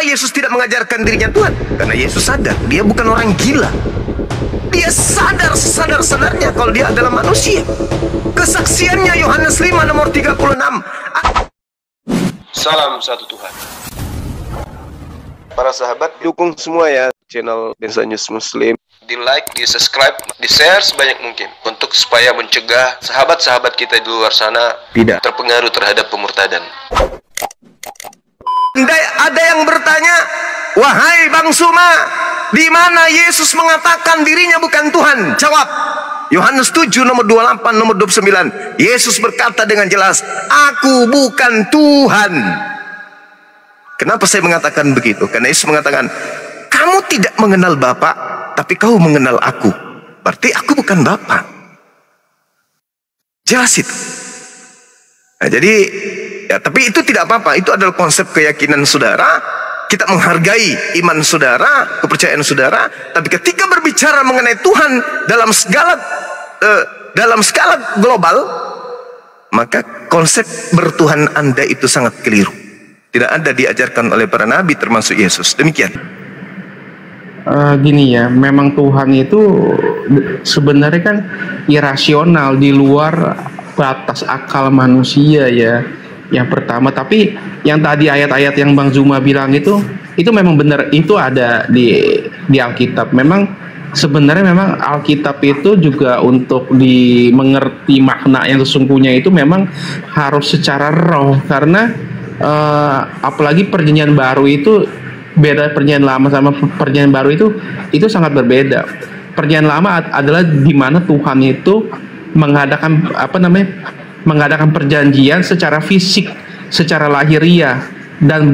Yesus tidak mengajarkan dirinya Tuhan? Karena Yesus sadar dia bukan orang gila. Dia sadar sesadar-sadarnya kalau dia adalah manusia. Kesaksiannya Yohanes 5 nomor 36. Salam satu Tuhan. Para sahabat, dukung semua ya channel Bensa News Muslim. Di like, di subscribe, di share sebanyak mungkin untuk supaya mencegah sahabat-sahabat kita di luar sana tidak terpengaruh terhadap pemurtadan. Ada yang bertanya, wahai Bang Suma, di mana Yesus mengatakan dirinya bukan Tuhan? Jawab, Yohanes 7 nomor 28 nomor 29. Yesus berkata dengan jelas, aku bukan Tuhan. Kenapa saya mengatakan begitu? Karena Yesus mengatakan, kamu tidak mengenal Bapa, tapi kau mengenal aku. Berarti aku bukan Bapa. Jelas itu. Nah, jadi ya, tapi itu tidak apa-apa. Itu adalah konsep keyakinan saudara. Kita menghargai iman saudara, kepercayaan saudara. Tapi ketika berbicara mengenai Tuhan dalam skala global, maka konsep bertuhan Anda itu sangat keliru. Tidak ada diajarkan oleh para nabi termasuk Yesus. Demikian. Gini ya, memang Tuhan itu sebenarnya kan irasional, di luar batas akal manusia ya. Yang pertama, tapi yang tadi ayat-ayat yang Bang Zuma bilang itu memang benar, itu ada di Alkitab. Memang sebenarnya memang Alkitab itu juga untuk dimengerti makna yang sesungguhnya itu memang harus secara roh, karena apalagi perjanjian baru itu beda, perjanjian lama sama perjanjian baru itu sangat berbeda. Perjanjian lama adalah di mana Tuhan itu mengadakan perjanjian secara fisik, secara lahiriah, dan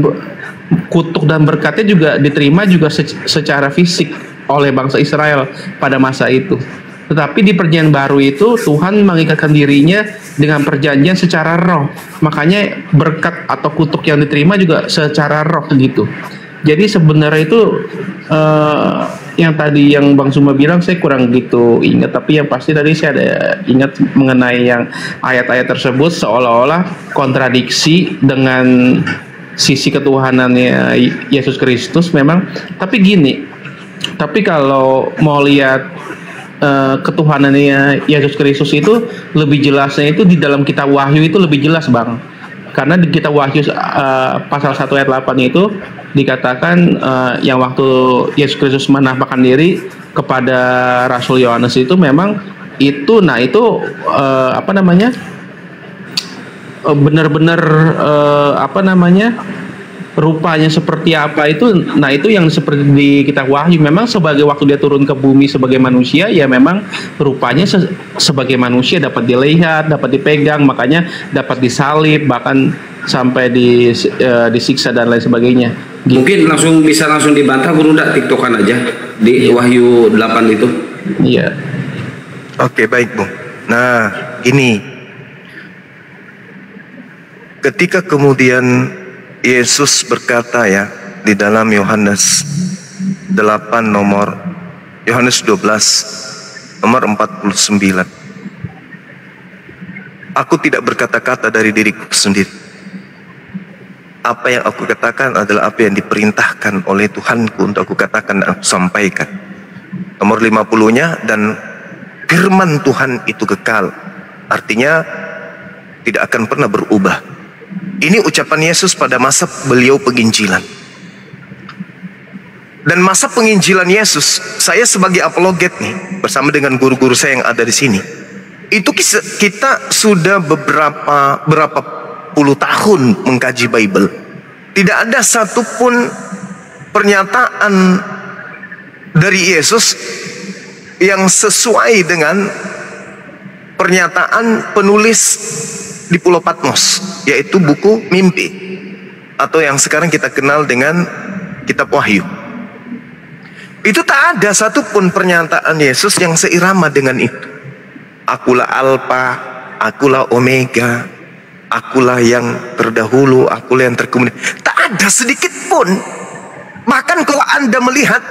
kutuk dan berkatnya juga diterima juga secara fisik oleh bangsa Israel pada masa itu. Tetapi di perjanjian baru itu Tuhan mengikatkan dirinya dengan perjanjian secara roh. Makanya berkat atau kutuk yang diterima juga secara roh gitu. Jadi sebenarnya itu yang tadi yang Bang Suma bilang saya kurang gitu ingat, tapi yang pasti tadi saya ada ingat mengenai yang ayat-ayat tersebut seolah-olah kontradiksi dengan sisi ketuhanannya Yesus Kristus memang. Tapi gini, tapi kalau mau lihat ketuhanannya Yesus Kristus itu lebih jelasnya itu di dalam kitab Wahyu itu lebih jelas, Bang. Karena di kitab Wahyu pasal 1 ayat 8 itu dikatakan yang waktu Yesus Kristus menampakkan diri kepada Rasul Yohanes itu memang itu, nah itu benar-benar rupanya seperti apa itu. Nah itu yang seperti di kitab Wahyu, memang sebagai waktu dia turun ke bumi sebagai manusia, ya memang rupanya sebagai manusia dapat dilihat, dapat dipegang, makanya dapat disalib, bahkan sampai disiksa dan lain sebagainya. Mungkin bisa langsung dibantah, guru, udah tiktokan aja di Wahyu 8 itu. Iya. Oke, baik, Bung. Nah, ini ketika kemudian Yesus berkata ya di dalam Yohanes 8 nomor Yohanes 12 nomor 49. Aku tidak berkata-kata dari diriku sendiri. Apa yang aku katakan adalah apa yang diperintahkan oleh Tuhanku untuk aku katakan dan aku sampaikan. Nomor 50-nya, dan firman Tuhan itu kekal. Artinya tidak akan pernah berubah. Ini ucapan Yesus pada masa beliau penginjilan. Dan masa penginjilan Yesus, saya sebagai apologet nih, bersama dengan guru-guru saya yang ada di sini, itu kita sudah berapa puluh tahun mengkaji Bible. Tidak ada satupun pernyataan dari Yesus yang sesuai dengan pernyataan penulis di Pulau Patmos, yaitu buku mimpi, atau yang sekarang kita kenal dengan kitab Wahyu. Itu tak ada satupun pernyataan Yesus yang seirama dengan itu. Akulah Alfa, akulah Omega, akulah yang terdahulu, akulah yang terkemudian. Tak ada sedikit pun. Bahkan kalau Anda melihat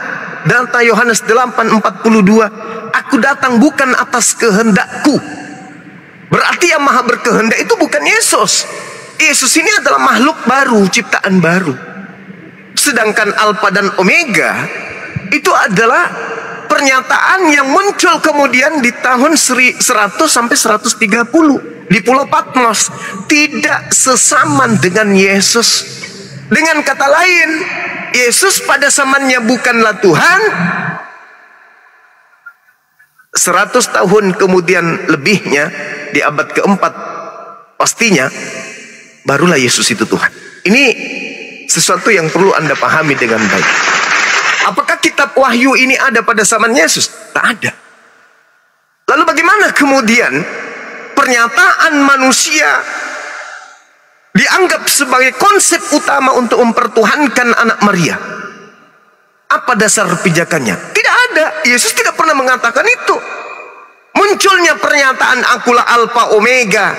data Yohanes 8:42, aku datang bukan atas kehendakku. Berarti yang maha berkehendak itu bukan Yesus. Yesus ini adalah makhluk baru, ciptaan baru. Sedangkan Alfa dan Omega itu adalah pernyataan yang muncul kemudian di tahun 100 sampai 130 di Pulau Patmos. Tidak sesaman dengan Yesus. Dengan kata lain, Yesus pada zamannya bukanlah Tuhan. 100 tahun kemudian lebihnya, di abad keempat pastinya, barulah Yesus itu Tuhan. Ini sesuatu yang perlu Anda pahami dengan baik. Apakah kitab Wahyu ini ada pada zaman Yesus? Tak ada. Lalu bagaimana kemudian pernyataan manusia dianggap sebagai konsep utama untuk mempertuhankan anak Maria? Apa dasar pijakannya? Tidak ada. Yesus tidak pernah mengatakan itu. Munculnya pernyataan akulah Alfa Omega.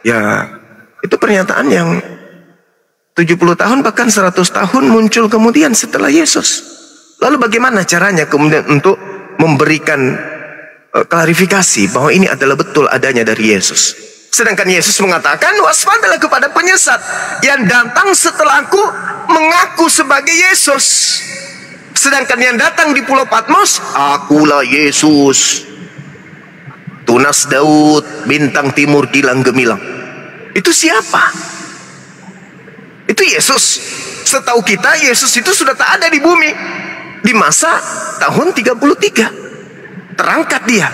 Ya, itu pernyataan yang 70 tahun bahkan 100 tahun muncul kemudian setelah Yesus. Lalu bagaimana caranya kemudian untuk memberikan klarifikasi bahwa ini adalah betul adanya dari Yesus? Sedangkan Yesus mengatakan, waspadalah kepada penyesat yang datang setelahku mengaku sebagai Yesus. Sedangkan yang datang di Pulau Patmos, akulah Yesus, tunas Daud, bintang timur kilang gemilang. Itu siapa? Itu Yesus. Setahu kita Yesus itu sudah tak ada di bumi di masa tahun 33. Terangkat dia.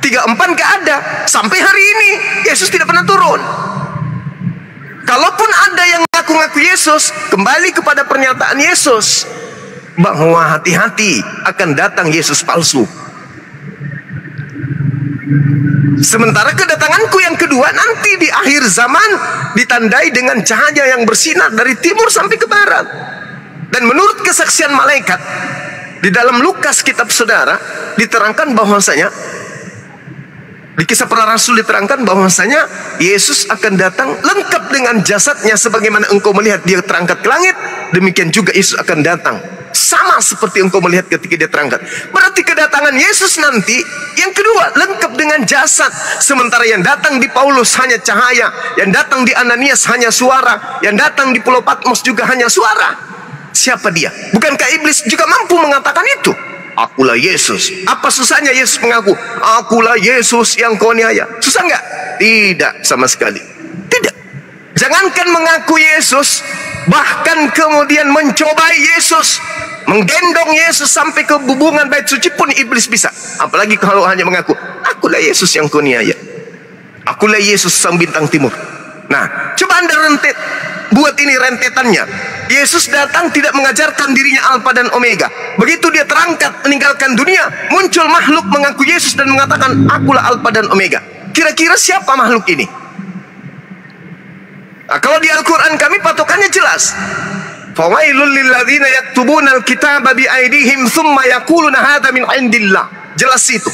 34 gak ada. Sampai hari ini Yesus tidak pernah turun. Kalaupun ada yang ngaku-ngaku Yesus, kembali kepada pernyataan Yesus bahwa hati-hati akan datang Yesus palsu. Sementara kedatanganku yang kedua nanti di akhir zaman ditandai dengan cahaya yang bersinar dari timur sampai ke barat. Dan menurut kesaksian malaikat di dalam Lukas kitab saudara diterangkan bahwasanya, di Kisah Para Rasul diterangkan bahwasanya Yesus akan datang lengkap dengan jasadnya sebagaimana engkau melihat dia terangkat ke langit, demikian juga Yesus akan datang sama seperti engkau melihat ketika dia terangkat. Berarti kedatangan Yesus nanti yang kedua lengkap dengan jasad. Sementara yang datang di Paulus hanya cahaya, yang datang di Ananias hanya suara, yang datang di Pulau Patmos juga hanya suara. Siapa dia? Bukankah iblis juga mampu mengatakan itu? Akulah Yesus. Apa susahnya Yesus mengaku akulah Yesus yang kau niaya? Susah nggak? Tidak sama sekali. Tidak. Jangankan mengaku Yesus, bahkan kemudian mencobai Yesus, menggendong Yesus sampai ke hubungan bait suci pun iblis bisa. Apalagi kalau hanya mengaku akulah Yesus yang kau niaya, akulah Yesus sang bintang timur. Nah, coba Anda buat ini rentetannya. Yesus datang tidak mengajarkan dirinya Alfa dan Omega. Begitu dia terangkat meninggalkan dunia, muncul makhluk mengaku Yesus dan mengatakan akulah Alfa dan Omega. Kira-kira siapa makhluk ini? Nah, kalau di Al-Quran kami patokannya jelas. Fawailul lilladzina yaktubuna al-kitaba biaidihim thumma yaquluna hadza min indillah. Jelas itu.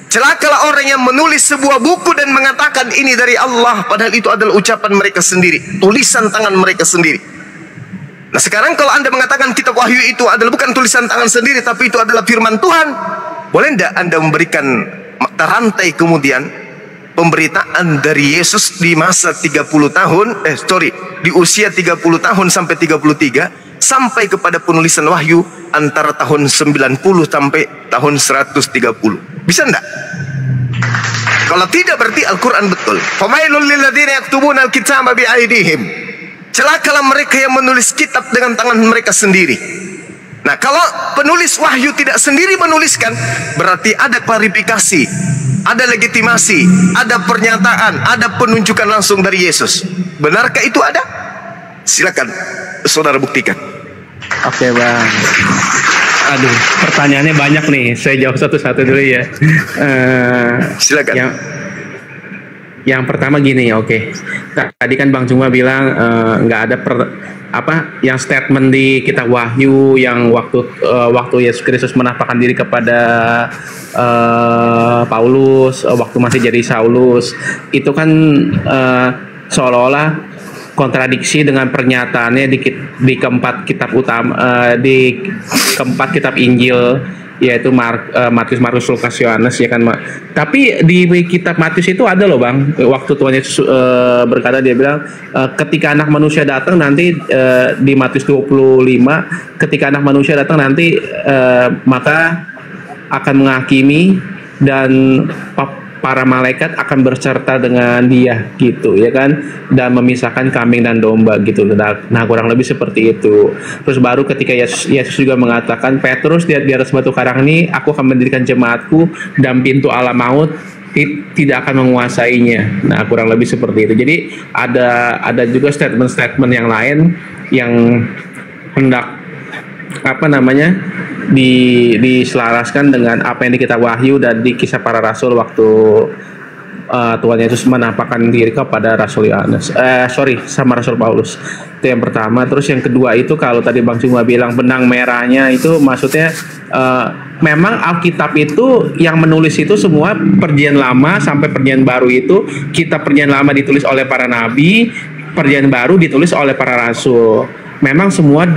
Celakalah orang yang menulis sebuah buku dan mengatakan ini dari Allah, padahal itu adalah ucapan mereka sendiri, tulisan tangan mereka sendiri. Nah, sekarang kalau Anda mengatakan kitab Wahyu itu adalah bukan tulisan tangan sendiri, tapi itu adalah firman Tuhan, boleh tidak Anda memberikan mata rantai kemudian pemberitaan dari Yesus di masa 30 tahun, di usia 30 tahun sampai 33, sampai kepada penulisan Wahyu antara tahun 90 sampai tahun 130. Bisa enggak? Kalau tidak berarti Al-Quran betul. Famailul lilladzina yaktubuna al-kitaba biaidihim. Celakalah mereka yang menulis kitab dengan tangan mereka sendiri. Nah, kalau penulis Wahyu tidak sendiri menuliskan, berarti ada klarifikasi, ada legitimasi, ada pernyataan, ada penunjukan langsung dari Yesus. Benarkah itu ada? Silakan saudara buktikan. Oke, Bang. Aduh, pertanyaannya banyak nih. Saya jawab satu-satu dulu ya. Silakan. Yang pertama gini, oke. Tadi kan Bang Cuma bilang nggak ada yang statement di kitab Wahyu yang waktu Yesus Kristus menampakkan diri kepada Paulus waktu masih jadi Saulus, itu kan seolah-olah kontradiksi dengan pernyataannya di keempat kitab utama, di keempat kitab Injil yaitu Matius, Markus, Lukas, Yohanes ya kan. Tapi di kitab Matius itu ada loh Bang, waktu Tuhan Yesus berkata, dia bilang ketika anak manusia datang nanti, di Matius 25, ketika anak manusia datang nanti maka akan menghakimi dan para malaikat akan berserta dengan dia gitu ya kan, dan memisahkan kambing dan domba gitu. Nah kurang lebih seperti itu. Terus baru ketika Yesus juga mengatakan, Petrus, di atas batu karang ini aku akan mendirikan jemaatku dan pintu alam maut tidak akan menguasainya. Nah kurang lebih seperti itu. Jadi ada juga statement-statement yang lain yang hendak diselaraskan dengan apa yang di kitab Wahyu dan di Kisah Para Rasul waktu Tuhan Yesus menampakkan diri kepada Rasul Yohanes, sama Rasul Paulus. Itu yang pertama. Terus yang kedua itu, kalau tadi Bang Cuma bilang benang merahnya itu maksudnya memang Alkitab itu yang menulis itu semua Perjanjian Lama sampai Perjanjian Baru itu, kitab Perjanjian Lama ditulis oleh para nabi, Perjanjian Baru ditulis oleh para rasul. Memang semua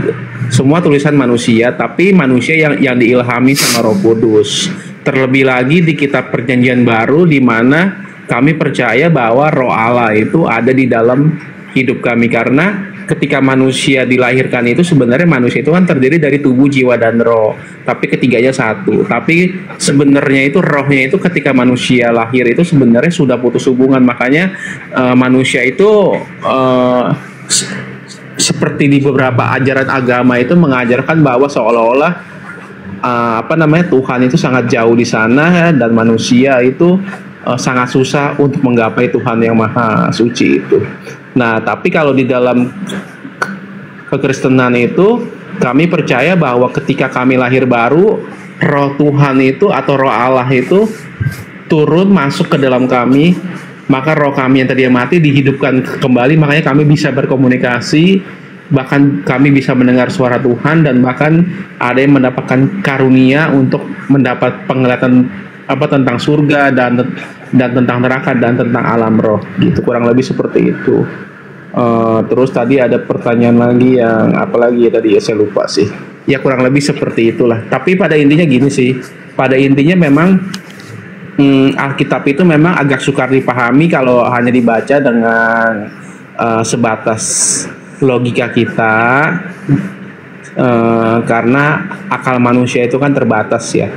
tulisan manusia, tapi manusia yang diilhami sama Roh Kudus. Terlebih lagi di kitab Perjanjian Baru, di mana kami percaya bahwa Roh Allah itu ada di dalam hidup kami, karena ketika manusia dilahirkan itu sebenarnya manusia itu kan terdiri dari tubuh, jiwa, dan roh, tapi ketiganya satu. Tapi sebenarnya itu rohnya itu ketika manusia lahir itu sebenarnya sudah putus hubungan. Makanya manusia itu seperti di beberapa ajaran agama itu mengajarkan bahwa seolah-olah Tuhan itu sangat jauh di sana, dan manusia itu sangat susah untuk menggapai Tuhan yang maha suci itu. Nah, tapi kalau di dalam kekristenan itu kami percaya bahwa ketika kami lahir baru, Roh Tuhan itu atau Roh Allah itu turun masuk ke dalam kami. Maka roh kami yang tadi mati dihidupkan kembali, makanya kami bisa berkomunikasi, bahkan kami bisa mendengar suara Tuhan, dan bahkan ada yang mendapatkan karunia untuk mendapat penglihatan tentang surga dan tentang neraka dan tentang alam roh gitu, kurang lebih seperti itu. Terus tadi ada pertanyaan lagi yang apalagi ya tadi ya, saya lupa sih. Ya kurang lebih seperti itulah. Tapi pada intinya gini sih, pada intinya memang Alkitab itu memang agak sukar dipahami kalau hanya dibaca dengan sebatas logika kita, karena akal manusia itu kan terbatas ya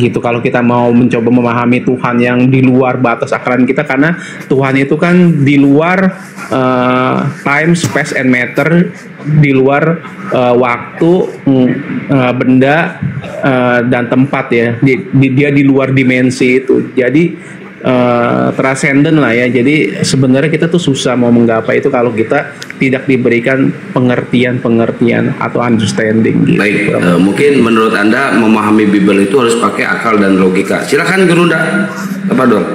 gitu. Kalau kita mau mencoba memahami Tuhan yang di luar batas akalan kita, karena Tuhan itu kan di luar time, space, and matter, di luar waktu, benda, dan tempat ya. Dia di luar dimensi itu. Jadi transcendent lah ya. Jadi sebenarnya kita tuh susah mau menggapai itu kalau kita tidak diberikan pengertian atau understanding gitu. Baik, mungkin menurut Anda memahami Bible itu harus pakai akal dan logika. Silakan Gerunda, apa dong?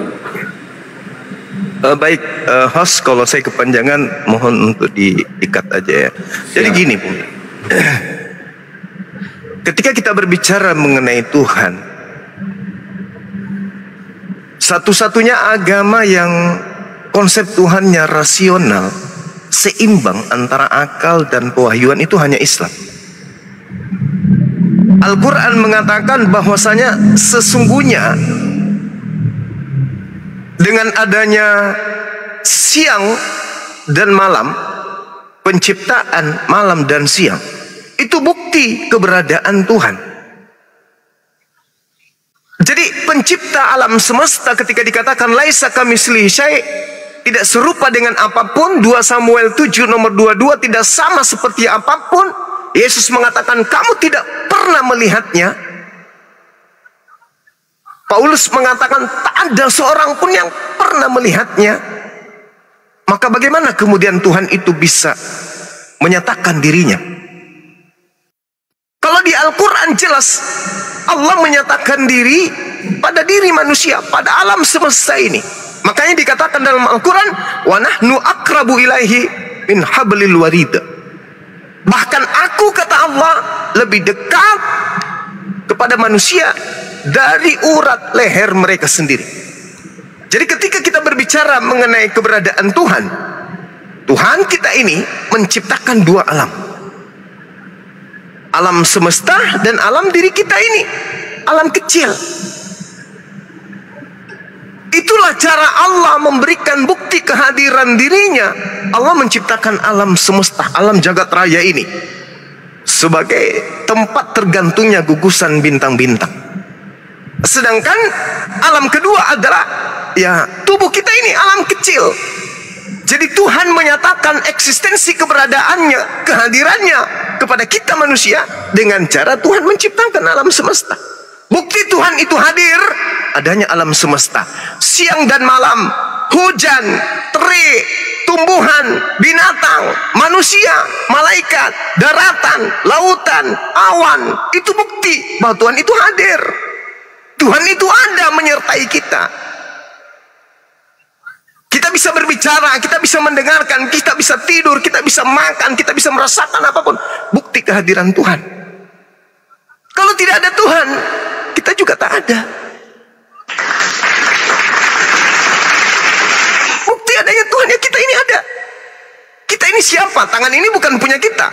Baik, host, kalau saya kepanjangan mohon untuk diikat aja ya. Jadi gini Bung, ketika kita berbicara mengenai Tuhan, satu-satunya agama yang konsep Tuhannya rasional, seimbang antara akal dan pewahyuan itu hanya Islam. Al-Quran mengatakan bahwasanya sesungguhnya dengan adanya siang dan malam, penciptaan malam dan siang, itu bukti keberadaan Tuhan. Jadi pencipta alam semesta ketika dikatakan laisa kamitslihi syai', tidak serupa dengan apapun, 2 Samuel 7 nomor 22, tidak sama seperti apapun. Yesus mengatakan kamu tidak pernah melihatnya. Paulus mengatakan tak ada seorang pun yang pernah melihatnya. Maka bagaimana kemudian Tuhan itu bisa menyatakan dirinya? Kalau di Al-Quran jelas Allah menyatakan diri pada diri manusia, pada alam semesta ini. Makanya dikatakan dalam Al-Quran, wa nahnu akrabu ilaihi min hablil warid. Bahkan aku, kata Allah, lebih dekat kepada manusia dari urat leher mereka sendiri. Jadi ketika kita berbicara mengenai keberadaan Tuhan, Tuhan kita ini menciptakan 2 alam. Alam semesta dan alam diri kita ini. alam kecil. Itulah cara Allah memberikan bukti kehadiran dirinya. Allah menciptakan alam semesta, alam jagat raya ini sebagai tempat tergantungnya gugusan bintang-bintang. Sedangkan alam kedua adalah ya tubuh kita ini alam kecil. Jadi Tuhan menyatakan eksistensi keberadaannya, kehadirannya kepada kita manusia dengan cara Tuhan menciptakan alam semesta. Bukti Tuhan itu hadir adanya alam semesta. Siang dan malam, hujan, terik, tumbuhan, binatang, manusia, malaikat, daratan, lautan, awan. Itu bukti bahwa Tuhan itu hadir. Tuhan itu ada menyertai kita. Kita bisa berbicara, kita bisa mendengarkan, kita bisa tidur, kita bisa makan, kita bisa merasakan apapun. Bukti kehadiran Tuhan. Kalau tidak ada Tuhan, kita juga tak ada. Bukti adanya Tuhan, ya kita ini ada. Kita ini siapa? Tangan ini bukan punya kita.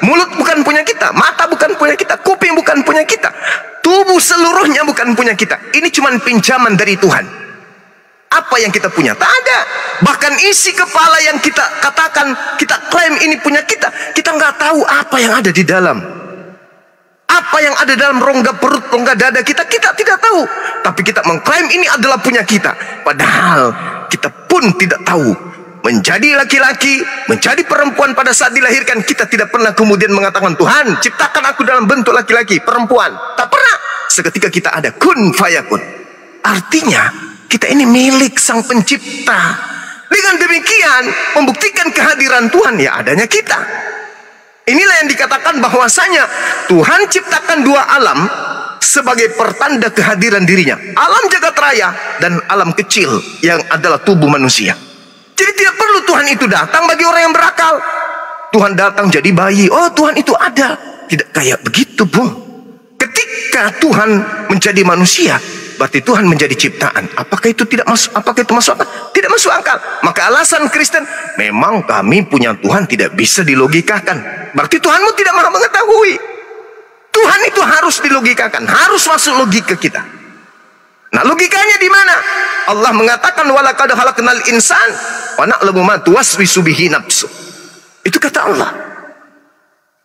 Mulut bukan punya kita. Mata bukan punya kita. Kuping bukan punya kita. Tubuh seluruhnya bukan punya kita. Ini cuma pinjaman dari Tuhan. Apa yang kita punya? Tak ada. Bahkan isi kepala yang kita katakan, kita klaim ini punya kita, kita nggak tahu apa yang ada di dalam. Apa yang ada dalam rongga perut, rongga dada kita, kita tidak tahu. Tapi kita mengklaim ini adalah punya kita. Padahal kita pun tidak tahu. Menjadi laki-laki, menjadi perempuan pada saat dilahirkan, kita tidak pernah kemudian mengatakan, Tuhan ciptakan aku dalam bentuk laki-laki, perempuan. Tak pernah. Seketika kita ada, kun fayakun. Artinya kita ini milik Sang Pencipta. Dengan demikian membuktikan kehadiran Tuhan, ya adanya kita. Inilah yang dikatakan bahwasanya Tuhan ciptakan dua alam sebagai pertanda kehadiran dirinya. Alam jagat raya dan alam kecil yang adalah tubuh manusia. Jadi tidak perlu Tuhan itu datang bagi orang yang berakal. Tuhan datang jadi bayi. Oh, Tuhan itu ada. Tidak kayak begitu, Bung. Ketika Tuhan menjadi manusia, berarti Tuhan menjadi ciptaan. Apakah itu tidak masuk? Apakah itu masuk akal? Tidak masuk akal. Maka alasan Kristen, memang kami punya Tuhan tidak bisa dilogikakan. Berarti Tuhanmu tidak maha mengetahui. Tuhan itu harus dilogikakan, harus masuk logika kita. Nah, logikanya di mana? Allah mengatakan walaqad khalaqnal insan wa na'lamu ma tuwaswisu bihi nafsu. Itu kata Allah.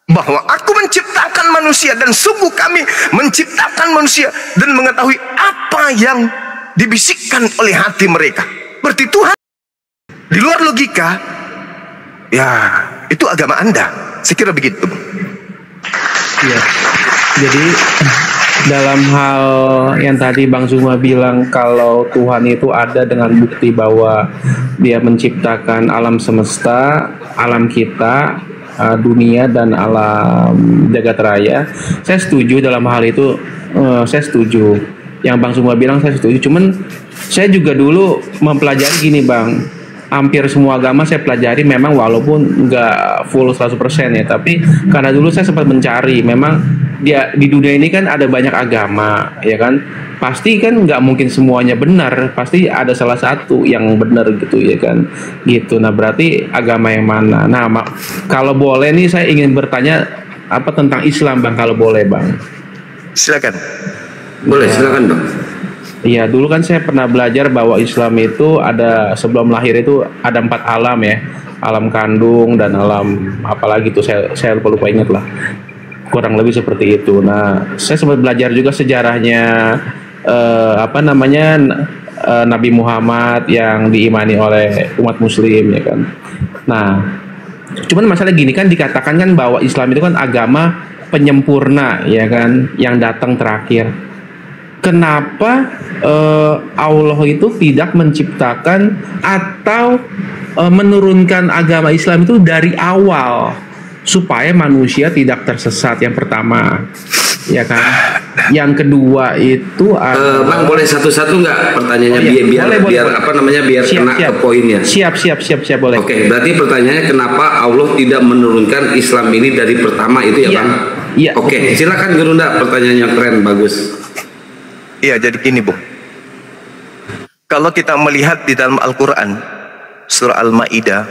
Bahwa aku menciptakan manusia dan sungguh kami menciptakan manusia dan mengetahui apa yang dibisikkan oleh hati mereka. Berarti Tuhan di luar logika, ya itu agama Anda. Saya kira begitu. Iya. Jadi dalam hal yang tadi Bang Zuma bilang kalau Tuhan itu ada dengan bukti bahwa Dia menciptakan alam semesta, alam kita, dunia dan alam jagat raya, saya setuju dalam hal itu. Saya setuju yang Bang Zuma bilang, saya setuju. Cuman saya juga dulu mempelajari gini, Bang. Hampir semua agama saya pelajari, memang walaupun nggak full 100% ya, tapi karena dulu saya sempat mencari, memang dia di dunia ini kan ada banyak agama, ya kan, pasti kan nggak mungkin semuanya benar, pasti ada salah satu yang benar gitu, ya kan, gitu. Nah, berarti agama yang mana? Nah, kalau boleh nih saya ingin bertanya apa tentang Islam, Bang, kalau boleh, Bang. Silakan. Boleh, silakan, Bang. Iya, dulu kan saya pernah belajar bahwa Islam itu ada, sebelum lahir itu ada 4 alam ya, alam kandung dan alam apalagi itu saya lupa ingat lah, kurang lebih seperti itu. Nah, saya sempat belajar juga sejarahnya Nabi Muhammad yang diimani oleh umat Muslim, ya kan. Nah, cuman masalah gini kan, dikatakan kan bahwa Islam itu kan agama penyempurna, ya kan, yang datang terakhir. Kenapa Allah itu tidak menciptakan atau menurunkan agama Islam itu dari awal supaya manusia tidak tersesat? Yang pertama, ya kan. Yang kedua itu Bang, boleh satu-satu nggak pertanyaannya? Biar siap, kena ke poinnya. Siap, boleh. Oke, berarti pertanyaannya kenapa Allah tidak menurunkan Islam ini dari pertama itu, ya, Bang? Iya. Oke, silakan Gerunda, pertanyaannya keren, bagus. Iya, jadi gini, Bung. Kalau kita melihat di dalam Al-Quran, surah Al-Ma'idah,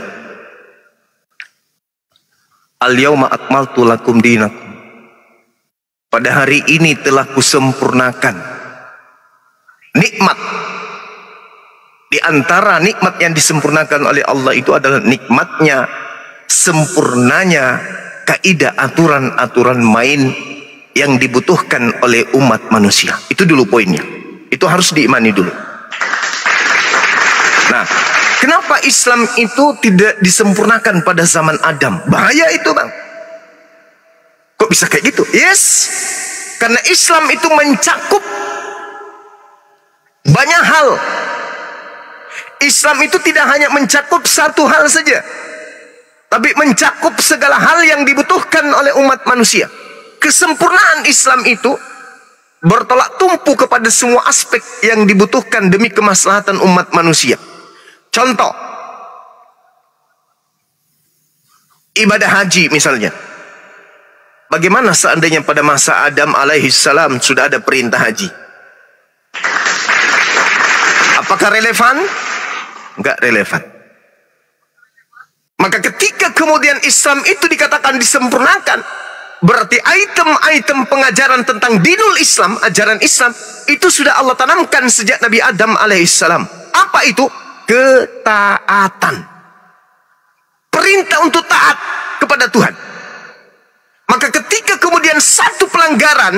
Al-yawma akmaltu lakum dinakum. pada hari ini telah kusempurnakan nikmat. Di antara nikmat yang disempurnakan oleh Allah itu adalah nikmatnya, sempurnanya kaidah aturan-aturan main yang dibutuhkan oleh umat manusia. Itu dulu poinnya. Itu harus diimani dulu. Nah, kenapa Islam itu tidak disempurnakan pada zaman Adam? Bahaya itu, Bang. Kok bisa kayak gitu? Yes, karena Islam itu mencakup banyak hal. Islam itu tidak hanya mencakup satu hal saja, tapi mencakup segala hal yang dibutuhkan oleh umat manusia. Kesempurnaan Islam itu bertolak tumpu kepada semua aspek yang dibutuhkan demi kemaslahatan umat manusia. Contoh, ibadah haji misalnya. Bagaimana seandainya pada masa Adam alaihissalam sudah ada perintah haji? Apakah relevan? Enggak relevan. Maka ketika kemudian Islam itu dikatakan disempurnakan, berarti item-item pengajaran tentang dinul Islam, ajaran Islam, itu sudah Allah tanamkan sejak Nabi Adam alaihissalam. Apa itu? Ketaatan. Perintah untuk taat kepada Tuhan. Maka ketika kemudian satu pelanggaran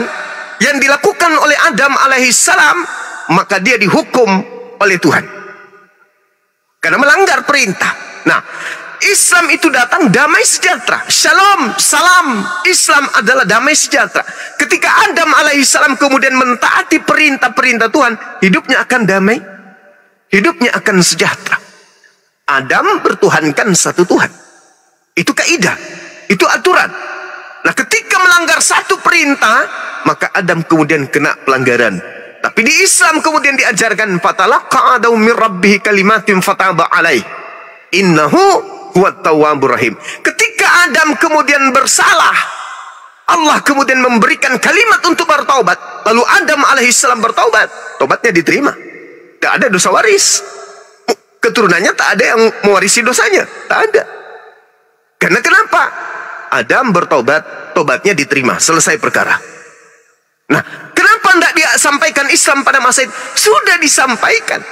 yang dilakukan oleh Adam alaihissalam, maka dia dihukum oleh Tuhan karena melanggar perintah. Nah, Islam itu datang damai sejahtera. Shalom, salam. Islam adalah damai sejahtera. Ketika Adam alaihissalam kemudian mentaati perintah-perintah Tuhan, hidupnya akan damai, hidupnya akan sejahtera. Adam bertuhankan satu Tuhan. Itu kaidah, itu aturan. Nah, ketika melanggar satu perintah, maka Adam kemudian kena pelanggaran. Tapi di Islam kemudian diajarkan fatalaqa Adamu min rabbih kalimatin fataba alaih innahu huwat tawwabur rahim. Ketika Adam kemudian bersalah, Allah kemudian memberikan kalimat untuk bertaubat. Lalu Adam alaihissalam bertaubat, taubatnya diterima. Tidak ada dosa waris. Keturunannya tak ada yang mewarisi dosanya, tak ada. Karena kenapa? Adam bertaubat, taubatnya diterima, selesai perkara. Nah, kenapa tidak dia sampaikan Islam pada masa itu? Sudah disampaikan.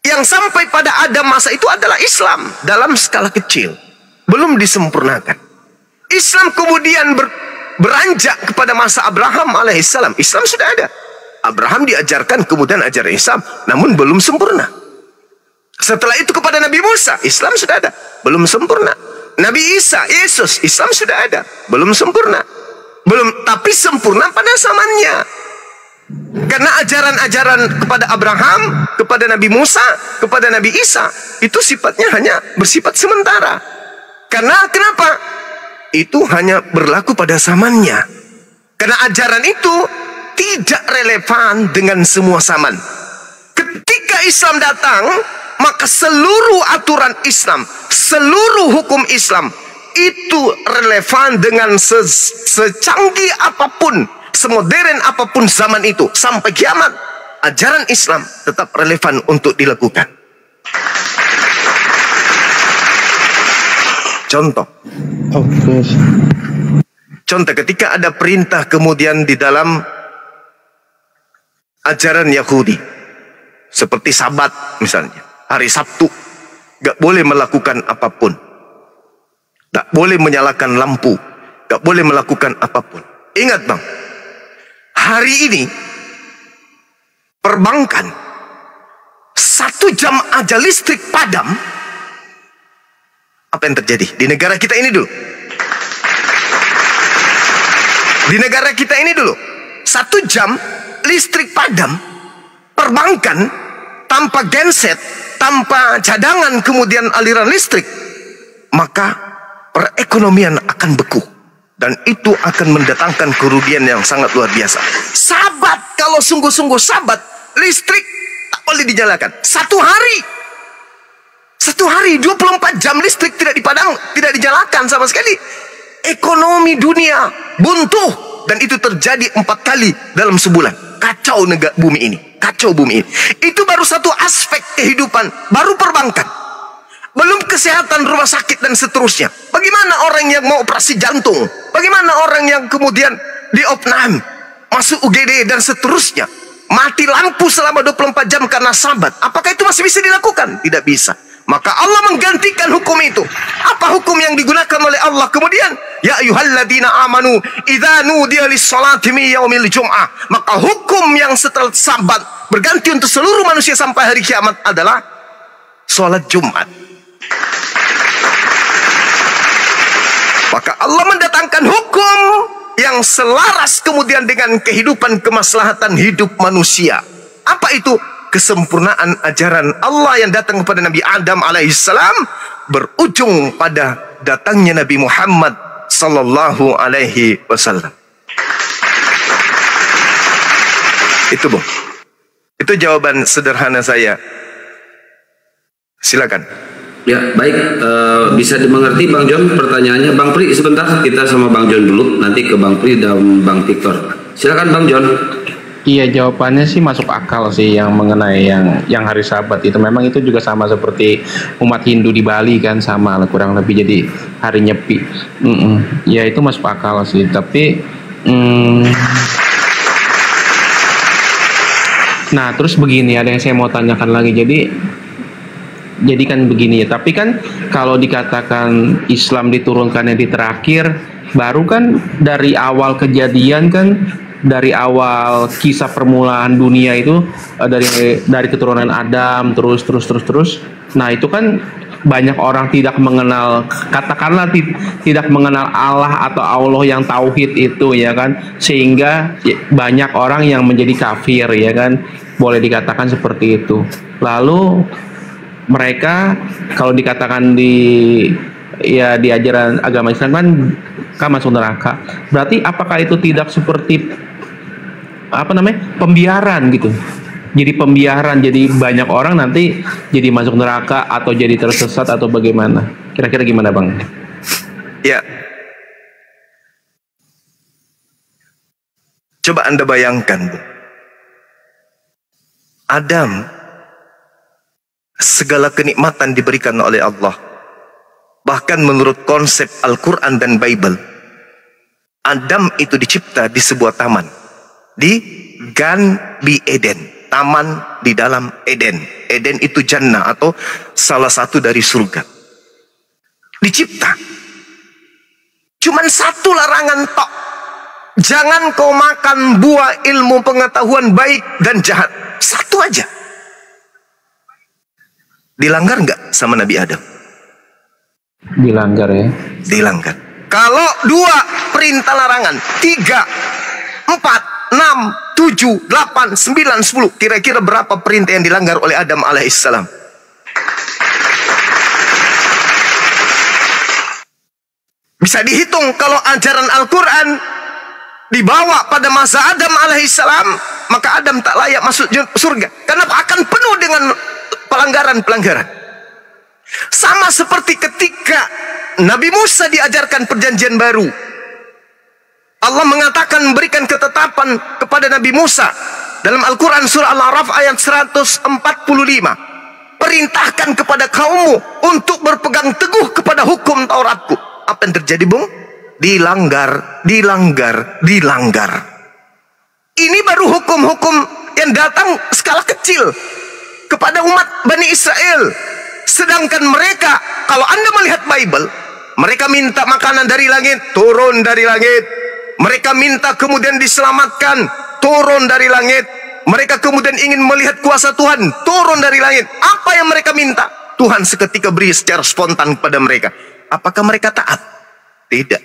Yang sampai pada Adam masa itu adalah Islam dalam skala kecil, belum disempurnakan. Islam kemudian beranjak kepada masa Abraham alaihissalam. Islam sudah ada. Abraham diajarkan kemudian ajaran Islam, namun belum sempurna. Setelah itu kepada Nabi Musa, Islam sudah ada, belum sempurna. Nabi Isa, Yesus, Islam sudah ada, belum sempurna. Belum, tapi sempurna pada zamannya. Karena ajaran-ajaran kepada Abraham, kepada Nabi Musa, kepada Nabi Isa, itu sifatnya hanya bersifat sementara. Karena kenapa? Itu hanya berlaku pada zamannya. Karena ajaran itu tidak relevan dengan semua zaman. Ketika Islam datang, maka seluruh aturan Islam, seluruh hukum Islam itu relevan dengan secanggih apapun, semodern apapun zaman itu. Sampai kiamat, ajaran Islam tetap relevan untuk dilakukan. Contoh. Contoh ketika ada perintah kemudian di dalam ajaran Yahudi. Seperti Sabat misalnya. Hari Sabtu. Gak boleh melakukan apapun. Tak boleh menyalakan lampu. Tak boleh melakukan apapun. Ingat bang, hari ini perbankan 1 jam aja listrik padam. Apa yang terjadi di negara kita ini dulu? Di negara kita ini dulu 1 jam listrik padam, perbankan tanpa genset, tanpa cadangan kemudian aliran listrik, maka perekonomian akan beku. Dan itu akan mendatangkan kerugian yang sangat luar biasa. Sabat, kalau sungguh-sungguh sabat, listrik tak boleh dinyalakan. Satu hari 24 jam listrik tidak dipadam, tidak dinyalakan sama sekali. Ekonomi dunia buntu. Dan itu terjadi 4 kali dalam sebulan. Kacau negara bumi ini. Kacau bumi ini. Itu baru satu aspek kehidupan. Baru perbankan. Belum kesehatan rumah sakit dan seterusnya. Bagaimana orang yang mau operasi jantung? Bagaimana orang yang kemudian diopnam, masuk UGD dan seterusnya? Mati lampu selama 24 jam karena sambat. Apakah itu masih bisa dilakukan? Tidak bisa. Maka Allah menggantikan hukum itu. Apa hukum yang digunakan oleh Allah kemudian? Ya ayyuhalladzina amanu idza nudiya lis-salati min yaumil jum'ah. Maka hukum yang setelah sambat berganti untuk seluruh manusia sampai hari kiamat adalah salat Jumat. Maka Allah mendatangkan hukum yang selaras kemudian dengan kehidupan kemaslahatan hidup manusia. Apa itu? Kesempurnaan ajaran Allah yang datang kepada Nabi Adam alaihissalam berujung pada datangnya Nabi Muhammad sallallahu alaihi wasallam. Itu, Bung. Itu jawaban sederhana saya. Silakan. Ya, baik. Bisa dimengerti Bang John pertanyaannya. Bang Pri sebentar, kita sama Bang John dulu, nanti ke Bang Pri dan Bang Victor. Silakan Bang John. Iya, jawabannya sih masuk akal sih yang mengenai yang hari Sabat itu. Memang itu juga sama seperti umat Hindu di Bali kan, sama kurang lebih jadi hari Nyepi. Ya itu masuk akal sih. Tapi nah terus begini, ada yang saya mau tanyakan lagi. Jadi kan begini ya. Tapi kan kalau dikatakan Islam diturunkannya di terakhir, baru kan dari awal kejadian kan, dari awal kisah permulaan dunia itu dari keturunan Adam terus. Nah itu kan banyak orang tidak mengenal, katakanlah tidak mengenal Allah atau Allah yang tauhid itu ya kan, sehingga banyak orang yang menjadi kafir ya kan, boleh dikatakan seperti itu. Lalu mereka kalau dikatakan di ajaran agama Islam kan masuk neraka. Berarti apakah itu tidak seperti pembiaran gitu? Jadi pembiaran, jadi banyak orang nanti jadi masuk neraka atau jadi tersesat atau bagaimana? Kira-kira gimana Bang? Ya. Coba Anda bayangkan, Adam, segala kenikmatan diberikan oleh Allah. Bahkan menurut konsep Al-Quran dan Bible, Adam itu dicipta di sebuah taman, di Gan di Eden, taman di dalam Eden. Eden itu jannah atau salah satu dari surga. Dicipta. Cuman satu larangan tok. Jangan kau makan buah ilmu pengetahuan baik dan jahat. Satu aja. Dilanggar nggak sama Nabi Adam? Dilanggar ya. Dilanggar. Kalau 2 perintah larangan, 3, 4, 6, 7, 8, 9, 10. Kira-kira berapa perintah yang dilanggar oleh Adam alaihissalam? Bisa dihitung kalau ajaran Al-Quran dibawa pada masa Adam alaihissalam, maka Adam tak layak masuk surga. Karena akan penuh dengan pelanggaran-pelanggaran. Sama seperti ketika Nabi Musa diajarkan perjanjian baru. Allah mengatakan memberikan ketetapan kepada Nabi Musa dalam Al-Quran surah Al-A'raf ayat 145. Perintahkan kepada kaummu untuk berpegang teguh kepada hukum Tauratku. Apa yang terjadi, Bung? Dilanggar. Ini baru hukum-hukum yang datang skala kecil kepada umat Bani Israel. Sedangkan mereka, kalau Anda melihat Bible, mereka minta makanan dari langit, turun dari langit. Mereka minta kemudian diselamatkan, turun dari langit. Mereka kemudian ingin melihat kuasa Tuhan, turun dari langit. Apa yang mereka minta? Tuhan seketika beri secara spontan kepada mereka. Apakah mereka taat? Tidak.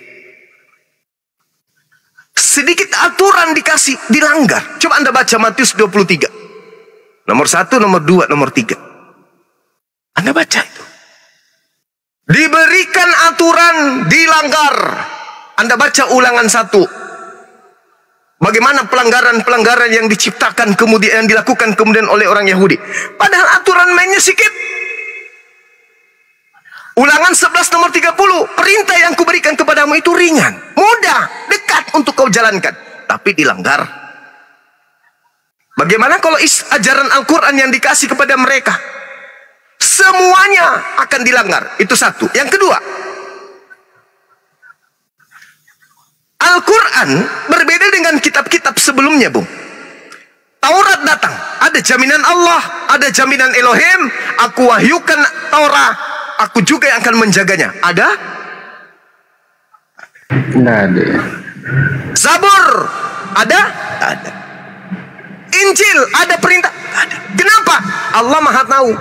Sedikit aturan dikasih, dilanggar. Coba Anda baca Matius 23. Nomor 1, nomor 2, nomor 3. Anda baca itu. Diberikan aturan, dilanggar. Anda baca Ulangan 1. Bagaimana pelanggaran-pelanggaran yang diciptakan kemudian, yang dilakukan kemudian oleh orang Yahudi. Padahal aturan mainnya sedikit. Ulangan 11 nomor 30. Perintah yang kuberikan kepadamu itu ringan, mudah, dekat untuk kau jalankan. Tapi dilanggar. Bagaimana kalau ajaran Al-Quran yang dikasih kepada mereka? semuanya akan dilanggar. Itu satu. Yang kedua, Al-Quran berbeda dengan kitab-kitab sebelumnya, Bung. Taurat datang, ada jaminan Allah, ada jaminan Elohim. Aku wahyukan Taurat, aku juga yang akan menjaganya. Ada? Nggak ada. Zabur ada? Ada. Injil ada perintah? Ada. Kenapa? Allah Maha tahu.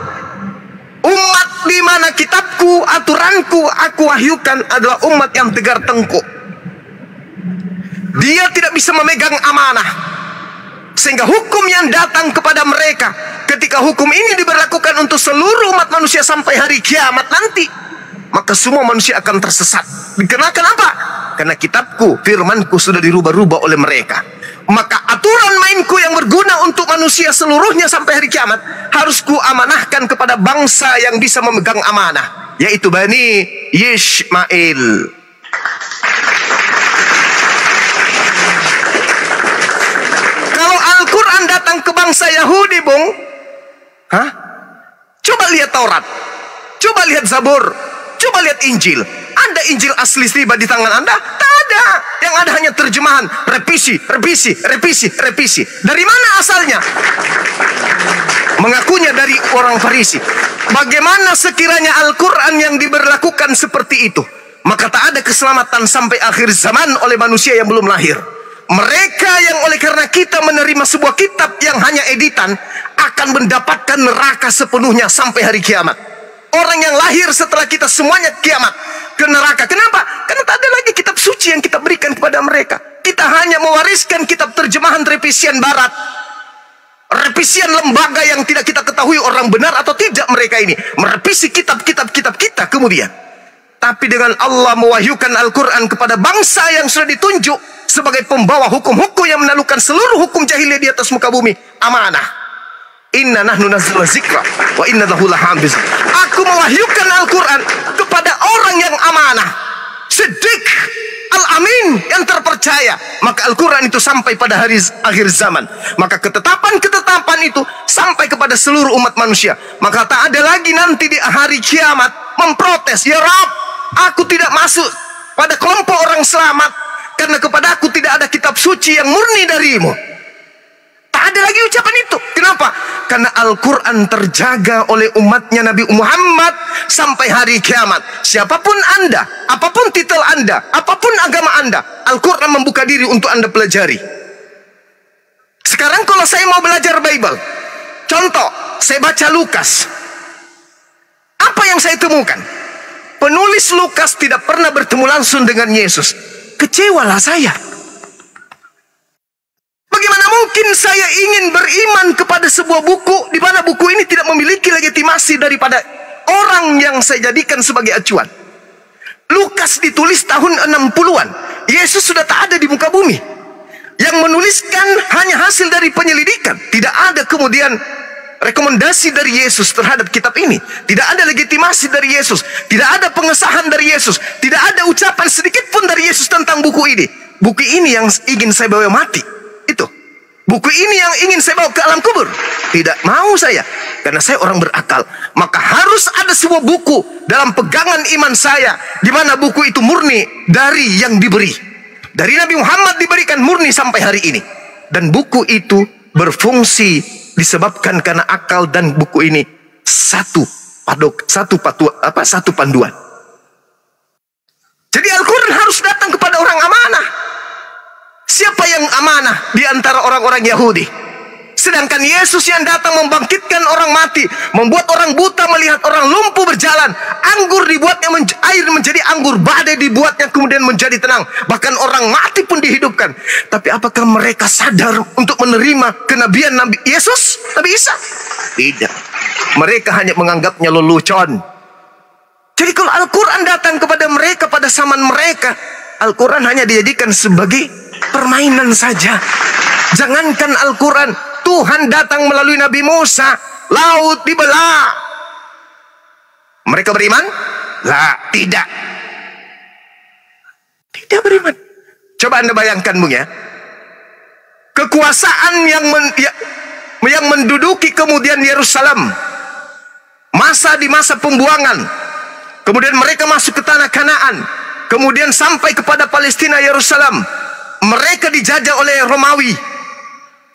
Umat di mana kitabku, aturanku aku wahyukan adalah umat yang tegar tengkuk. Dia tidak bisa memegang amanah. Sehingga hukum yang datang kepada mereka, ketika hukum ini diberlakukan untuk seluruh umat manusia sampai hari kiamat nanti, maka semua manusia akan tersesat. Dikenakan apa? Karena kitabku, firmanku sudah dirubah-rubah oleh mereka. Maka aturan mainku yang berguna untuk manusia seluruhnya sampai hari kiamat harus kuamanahkan kepada bangsa yang bisa memegang amanah, yaitu Bani Yishmael. Kalau Al-Quran datang ke bangsa Yahudi, Bung, coba lihat Taurat, coba lihat Zabur, coba lihat Injil. Ada Injil asli tiba di tangan Anda? Tak ada. Yang ada hanya terjemahan, revisi. Dari mana asalnya? Mengakunya dari orang Farisi. Bagaimana sekiranya Al-Quran yang diberlakukan seperti itu? Maka tak ada keselamatan sampai akhir zaman oleh manusia yang belum lahir. Mereka yang oleh karena kita menerima sebuah kitab yang hanya editan akan mendapatkan neraka sepenuhnya sampai hari kiamat. Orang yang lahir setelah kita semuanya kiamat ke neraka. Kenapa? Karena tak ada lagi kitab suci yang kita berikan kepada mereka. Kita hanya mewariskan kitab terjemahan revisian barat, revisian lembaga yang tidak kita ketahui orang benar atau tidak mereka ini merevisi kitab-kitab kita kemudian. Tapi dengan Allah mewahyukan Al-Quran kepada bangsa yang sudah ditunjuk sebagai pembawa hukum-hukum yang menaklukkan seluruh hukum jahiliyah di atas muka bumi, amanah. Inna nahnu nazzalna zikra wa inna lahu lahafizun. Aku mewahyukan Al-Quran kepada orang yang amanah, Siddiq, Al-Amin, yang terpercaya. Maka Al-Quran itu sampai pada hari akhir zaman. Maka ketetapan itu sampai kepada seluruh umat manusia. Maka tak ada lagi nanti di hari kiamat memprotes, ya Rabb, aku tidak masuk pada kelompok orang selamat karena kepada aku tidak ada kitab suci yang murni darimu. Tak ada lagi ucapan itu. Kenapa? Karena Al-Quran terjaga oleh umatnya Nabi Muhammad sampai hari kiamat. Siapapun Anda, apapun titel Anda, apapun agama Anda, Al-Quran membuka diri untuk Anda pelajari. Sekarang kalau saya mau belajar Bible, contoh, saya baca Lukas. Apa yang saya temukan? Penulis Lukas tidak pernah bertemu langsung dengan Yesus. Kecewalah saya. Bagaimana mungkin saya ingin beriman kepada sebuah buku di mana buku ini tidak memiliki legitimasi daripada orang yang saya jadikan sebagai acuan. Lukas ditulis tahun 60-an. Yesus sudah tak ada di muka bumi. Yang menuliskan hanya hasil dari penyelidikan. Tidak ada kemudian rekomendasi dari Yesus terhadap kitab ini. Tidak ada legitimasi dari Yesus. Tidak ada pengesahan dari Yesus. Tidak ada ucapan sedikit pun dari Yesus tentang buku ini. Buku ini yang ingin saya bawa mati. Itu. Buku ini yang ingin saya bawa ke alam kubur. Tidak mau saya. Karena saya orang berakal. Maka harus ada sebuah buku dalam pegangan iman saya, di mana buku itu murni dari yang diberi. Dari Nabi Muhammad diberikan murni sampai hari ini. Dan buku itu berfungsi disebabkan karena akal, dan buku ini satu panduan. Jadi Al-Quran harus datang kepada orang amanah. Siapa yang amanah di antara orang-orang Yahudi? Sedangkan Yesus yang datang membangkitkan orang mati, membuat orang buta melihat, orang lumpuh berjalan, anggur dibuatnya air menjadi anggur, badai dibuatnya kemudian menjadi tenang, bahkan orang mati pun dihidupkan. Tapi apakah mereka sadar untuk menerima kenabian Nabi Yesus, Nabi Isa? Tidak. Mereka hanya menganggapnya lelucon. Jadi kalau Al-Quran datang kepada mereka pada zaman mereka, Al-Quran hanya dijadikan sebagai permainan saja. Jangankan Al-Quran, Tuhan datang melalui Nabi Musa, laut dibelah. Mereka beriman? Lah, tidak. Tidak beriman. Coba Anda bayangkan, Bung, ya. Kekuasaan yang menduduki kemudian Yerusalem. Di masa pembuangan. Kemudian mereka masuk ke tanah Kanaan. Kemudian sampai kepada Palestina, Yerusalem. Mereka dijajah oleh Romawi.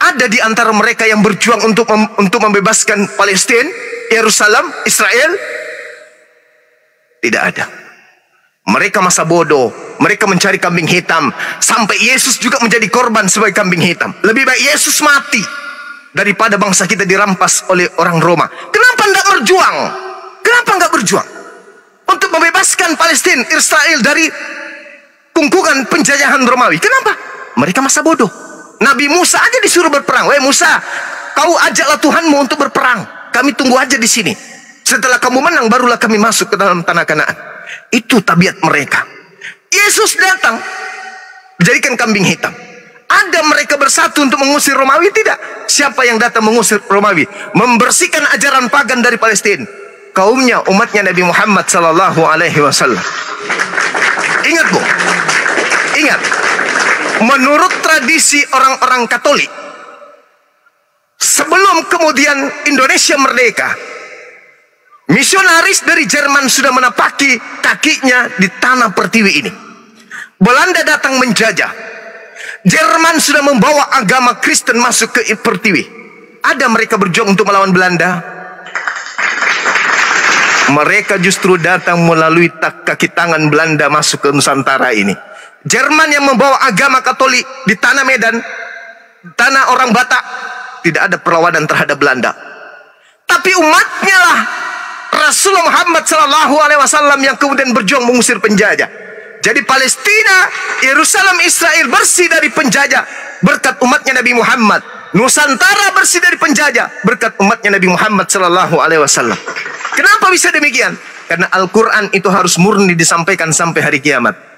Ada di antara mereka yang berjuang untuk membebaskan Palestina, Yerusalem, Israel? Tidak ada. Mereka masa bodoh. Mereka mencari kambing hitam. Sampai Yesus juga menjadi korban sebagai kambing hitam. Lebih baik Yesus mati daripada bangsa kita dirampas oleh orang Roma. Kenapa tidak berjuang? Kenapa enggak berjuang untuk membebaskan Palestina, Israel dari kungkungan penjajahan Romawi? Kenapa? Mereka masa bodoh. Nabi Musa aja disuruh berperang. Weh Musa, kau ajaklah Tuhanmu untuk berperang. Kami tunggu aja di sini. Setelah kamu menang, barulah kami masuk ke dalam tanah Kanaan. Itu tabiat mereka. Yesus datang, dijadikan kambing hitam. Ada mereka bersatu untuk mengusir Romawi? Tidak. Siapa yang datang mengusir Romawi? Membersihkan ajaran pagan dari Palestina. Kaumnya, umatnya Nabi Muhammad sallallahu alaihi wasallam. Ingat, Bu. Ingat. Menurut tradisi orang-orang Katolik, sebelum kemudian Indonesia merdeka, misionaris dari Jerman sudah menapaki kakinya di tanah pertiwi ini. Belanda datang menjajah. Jerman sudah membawa agama Kristen masuk ke pertiwi. Ada mereka berjuang untuk melawan Belanda? Mereka justru datang melalui kaki tangan Belanda masuk ke Nusantara ini. Jerman yang membawa agama Katolik di tanah Medan, tanah orang Batak, tidak ada perlawanan terhadap Belanda. Tapi umatnya lah Rasulullah Muhammad sallallahu alaihi wasallam yang kemudian berjuang mengusir penjajah. Jadi Palestina, Yerusalem, Israel bersih dari penjajah berkat umatnya Nabi Muhammad. Nusantara bersih dari penjajah berkat umatnya Nabi Muhammad sallallahu alaihi wasallam. Kenapa bisa demikian? Karena Al-Quran itu harus murni disampaikan sampai hari kiamat.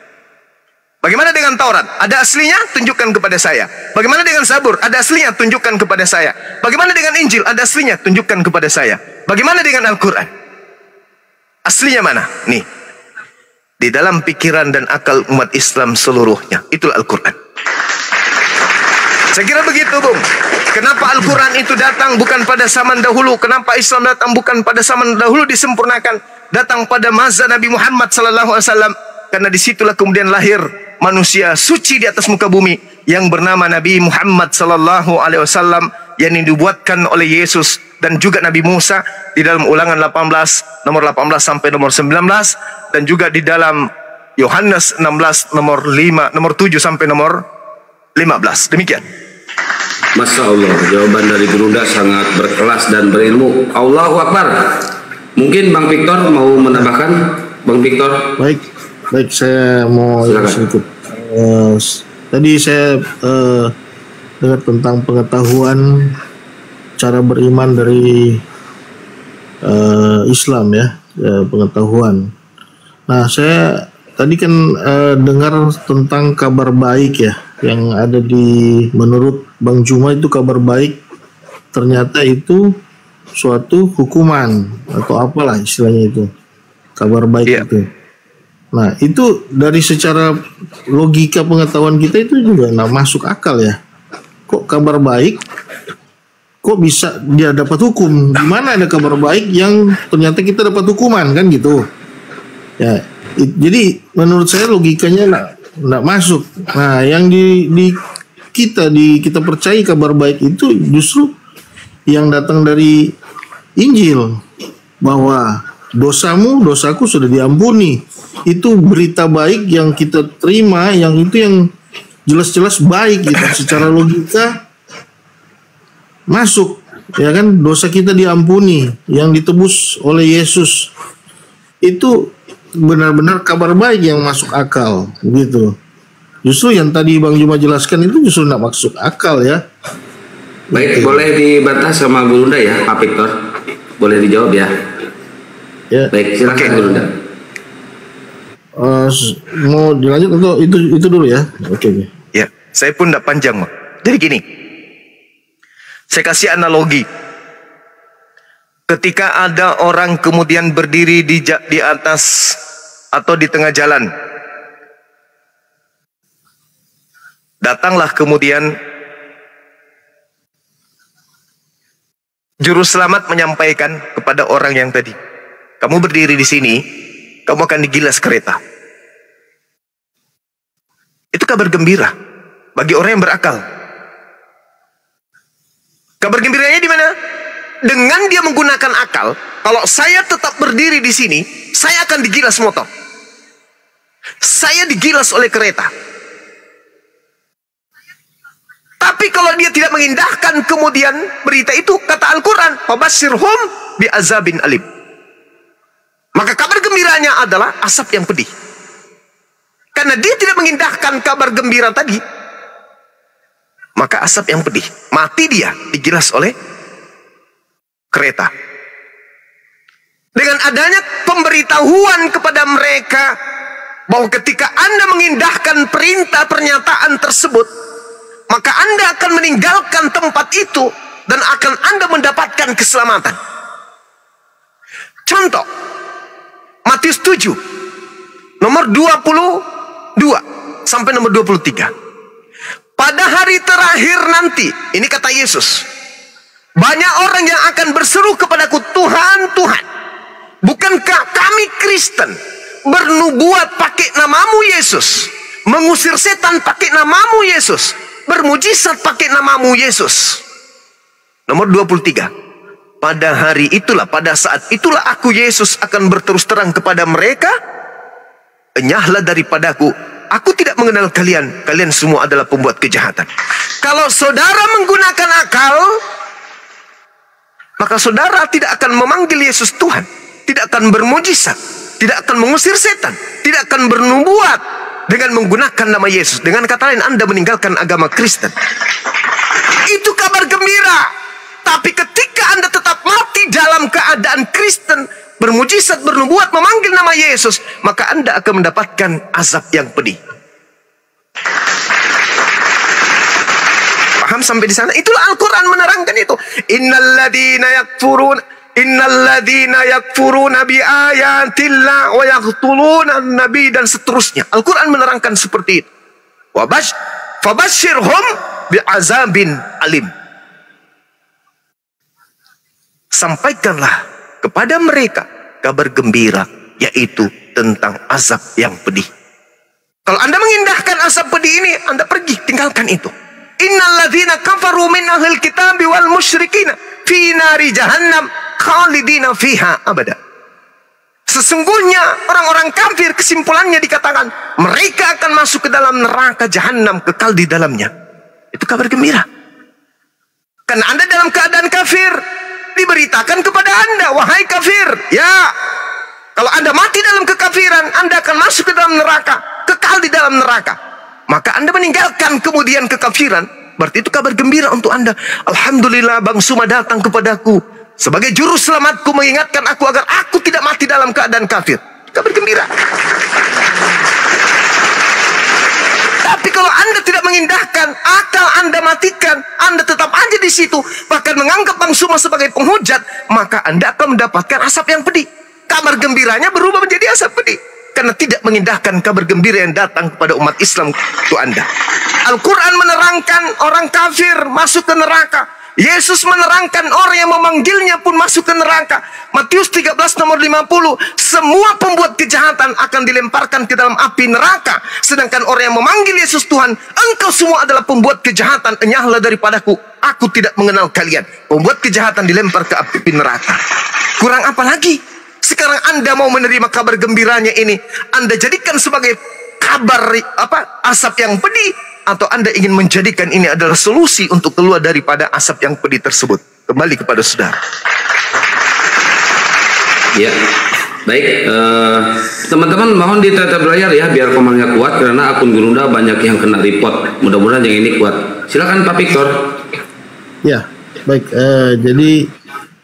Bagaimana dengan Taurat? Ada aslinya? Tunjukkan kepada saya. Bagaimana dengan Zabur? Ada aslinya? Tunjukkan kepada saya. Bagaimana dengan Injil? Ada aslinya? Tunjukkan kepada saya. Bagaimana dengan Al-Quran? Aslinya mana? Nih. Di dalam pikiran dan akal umat Islam seluruhnya. Itulah Al-Quran. Saya kira begitu, Bung. Kenapa Al-Quran itu datang bukan pada zaman dahulu? Kenapa Islam datang bukan pada zaman dahulu disempurnakan? Datang pada masa Nabi Muhammad sallallahu alaihi wasallam. Karena disitulah kemudian lahir manusia suci di atas muka bumi yang bernama Nabi Muhammad sallallahu alaihi wasallam yang dibuatkan oleh Yesus dan juga Nabi Musa di dalam Ulangan 18 nomor 18 sampai nomor 19 dan juga di dalam Yohanes 16 nomor 7 sampai nomor 15. Demikian. Masya Allah, jawaban dari Gurunda sangat berkelas dan berilmu. Allahu Akbar. Mungkin Bang Victor mau menambahkan? Bang Victor. Baik, saya mau sedikit. Tadi saya dengar tentang pengetahuan cara beriman dari Islam ya, pengetahuan. Nah, saya tadi kan dengar tentang kabar baik ya, yang ada di menurut Bang Juma itu kabar baik ternyata itu suatu hukuman atau apalah istilahnya itu kabar baik itu. Nah, itu dari secara logika pengetahuan kita itu juga nggak masuk akal ya. Kok kabar baik, kok bisa dia dapat hukum? Di mana ada kabar baik yang ternyata kita dapat hukuman kan gitu? Ya, jadi menurut saya logikanya nggak masuk. Nah, yang kita percaya kabar baik itu justru yang datang dari Injil bahwa dosaku sudah diampuni. Itu berita baik yang kita terima, yang itu yang jelas-jelas baik gitu. Secara logika masuk, ya kan, dosa kita diampuni, yang ditebus oleh Yesus. Itu benar-benar kabar baik yang masuk akal gitu. Justru yang tadi Bang Juma jelaskan itu justru nggak masuk akal ya. Baik, gitu. Boleh dibantah sama Gurunda ya, Pak Victor? Boleh dijawab ya? Ya. Baik, silakan Gurunda. Mau dilanjut atau itu dulu ya? Oke. Ya, saya pun tidak panjang, Bang. Jadi gini, saya kasih analogi. Ketika ada orang kemudian berdiri di atas atau di tengah jalan, datanglah kemudian juru selamat menyampaikan kepada orang yang tadi, kamu berdiri di sini, kamu akan digilas kereta. Itu kabar gembira bagi orang yang berakal. Kabar gembiranya di mana? Dengan dia menggunakan akal, kalau saya tetap berdiri di sini, saya akan digilas motor. Saya digilas oleh kereta. Tapi kalau dia tidak mengindahkan kemudian berita itu, kata Al-Quran, "Fabasyirhum bi'azabin alim." Maka kabar gembiranya adalah asap yang pedih. Karena dia tidak mengindahkan kabar gembira tadi, maka asap yang pedih. Mati dia, digilas oleh kereta. Dengan adanya pemberitahuan kepada mereka bahwa ketika Anda mengindahkan perintah pernyataan tersebut, maka Anda akan meninggalkan tempat itu dan akan Anda mendapatkan keselamatan. Contoh, Matius 7, nomor 22 sampai nomor 23. Pada hari terakhir nanti, ini kata Yesus, banyak orang yang akan berseru kepadaku, Tuhan, Tuhan, bukankah kami Kristen bernubuat pakai namamu Yesus, mengusir setan pakai namamu Yesus, bermujizat pakai namamu Yesus. Nomor 23. Pada hari itulah, pada saat itulah aku Yesus akan berterus terang kepada mereka, enyahlah daripadaku, aku tidak mengenal kalian, kalian semua adalah pembuat kejahatan. Kalau saudara menggunakan akal, maka saudara tidak akan memanggil Yesus Tuhan, tidak akan bermujizat, tidak akan mengusir setan, tidak akan bernubuat dengan menggunakan nama Yesus. Dengan kata lain, Anda meninggalkan agama Kristen. Itu kabar gembira. Tapi ketika Anda tetap mati dalam keadaan Kristen, bermujizat, bernubuat, memanggil nama Yesus, maka Anda akan mendapatkan azab yang pedih. Paham sampai di sana? Itulah Al-Quran menerangkan itu. Innalladzina yakfuruna bi ayatillah wa yaqtuluna nabi, dan seterusnya. Al-Quran menerangkan seperti itu. Fabasyirhum bi'azabin alim. Sampaikanlah kepada mereka kabar gembira, yaitu tentang azab yang pedih. Kalau Anda mengindahkan azab pedih ini, Anda pergi, tinggalkan itu. Innalladzina kafaru min ahlil kitabi wal musyrikina fi nari jahannam khalidina fiha abada. Sesungguhnya orang-orang kafir, kesimpulannya dikatakan mereka akan masuk ke dalam neraka jahanam, kekal di dalamnya. Itu kabar gembira. Karena Anda dalam keadaan kafir, diberitakan kepada Anda, wahai kafir, ya, kalau Anda mati dalam kekafiran, Anda akan masuk ke dalam neraka, kekal di dalam neraka. Maka Anda meninggalkan kemudian kekafiran, berarti itu kabar gembira untuk Anda. Alhamdulillah, Bang Suma datang kepadaku sebagai juru selamatku, mengingatkan aku agar aku tidak mati dalam keadaan kafir. Kabar gembira. Tapi kalau Anda tidak mengindahkan, akal Anda matikan, Anda tetap aja di situ, bahkan menganggap Bang Suma sebagai penghujat, maka Anda akan mendapatkan asap yang pedih. Kabar gembiranya berubah menjadi asap pedih, karena tidak mengindahkan kabar gembira yang datang kepada umat Islam itu Anda. Al-Quran menerangkan orang kafir masuk ke neraka. Yesus menerangkan orang yang memanggilnya pun masuk ke neraka. Matius 13 nomor 50, semua pembuat kejahatan akan dilemparkan ke dalam api neraka. Sedangkan orang yang memanggil Yesus Tuhan, engkau semua adalah pembuat kejahatan, enyahlah daripadaku, aku tidak mengenal kalian. Pembuat kejahatan dilempar ke api neraka. Kurang apa lagi? Sekarang Anda mau menerima kabar gembiranya ini, Anda jadikan sebagai kabar asap yang pedih, atau Anda ingin menjadikan ini adalah solusi untuk keluar daripada asap yang pedih tersebut? Kembali kepada saudara. Ya, baik, teman-teman mohon ditetap layar ya, biar komannya kuat, karena akun Gurunda banyak yang kena report. Mudah-mudahan yang ini kuat. Silakan Pak Victor. Ya, baik. Jadi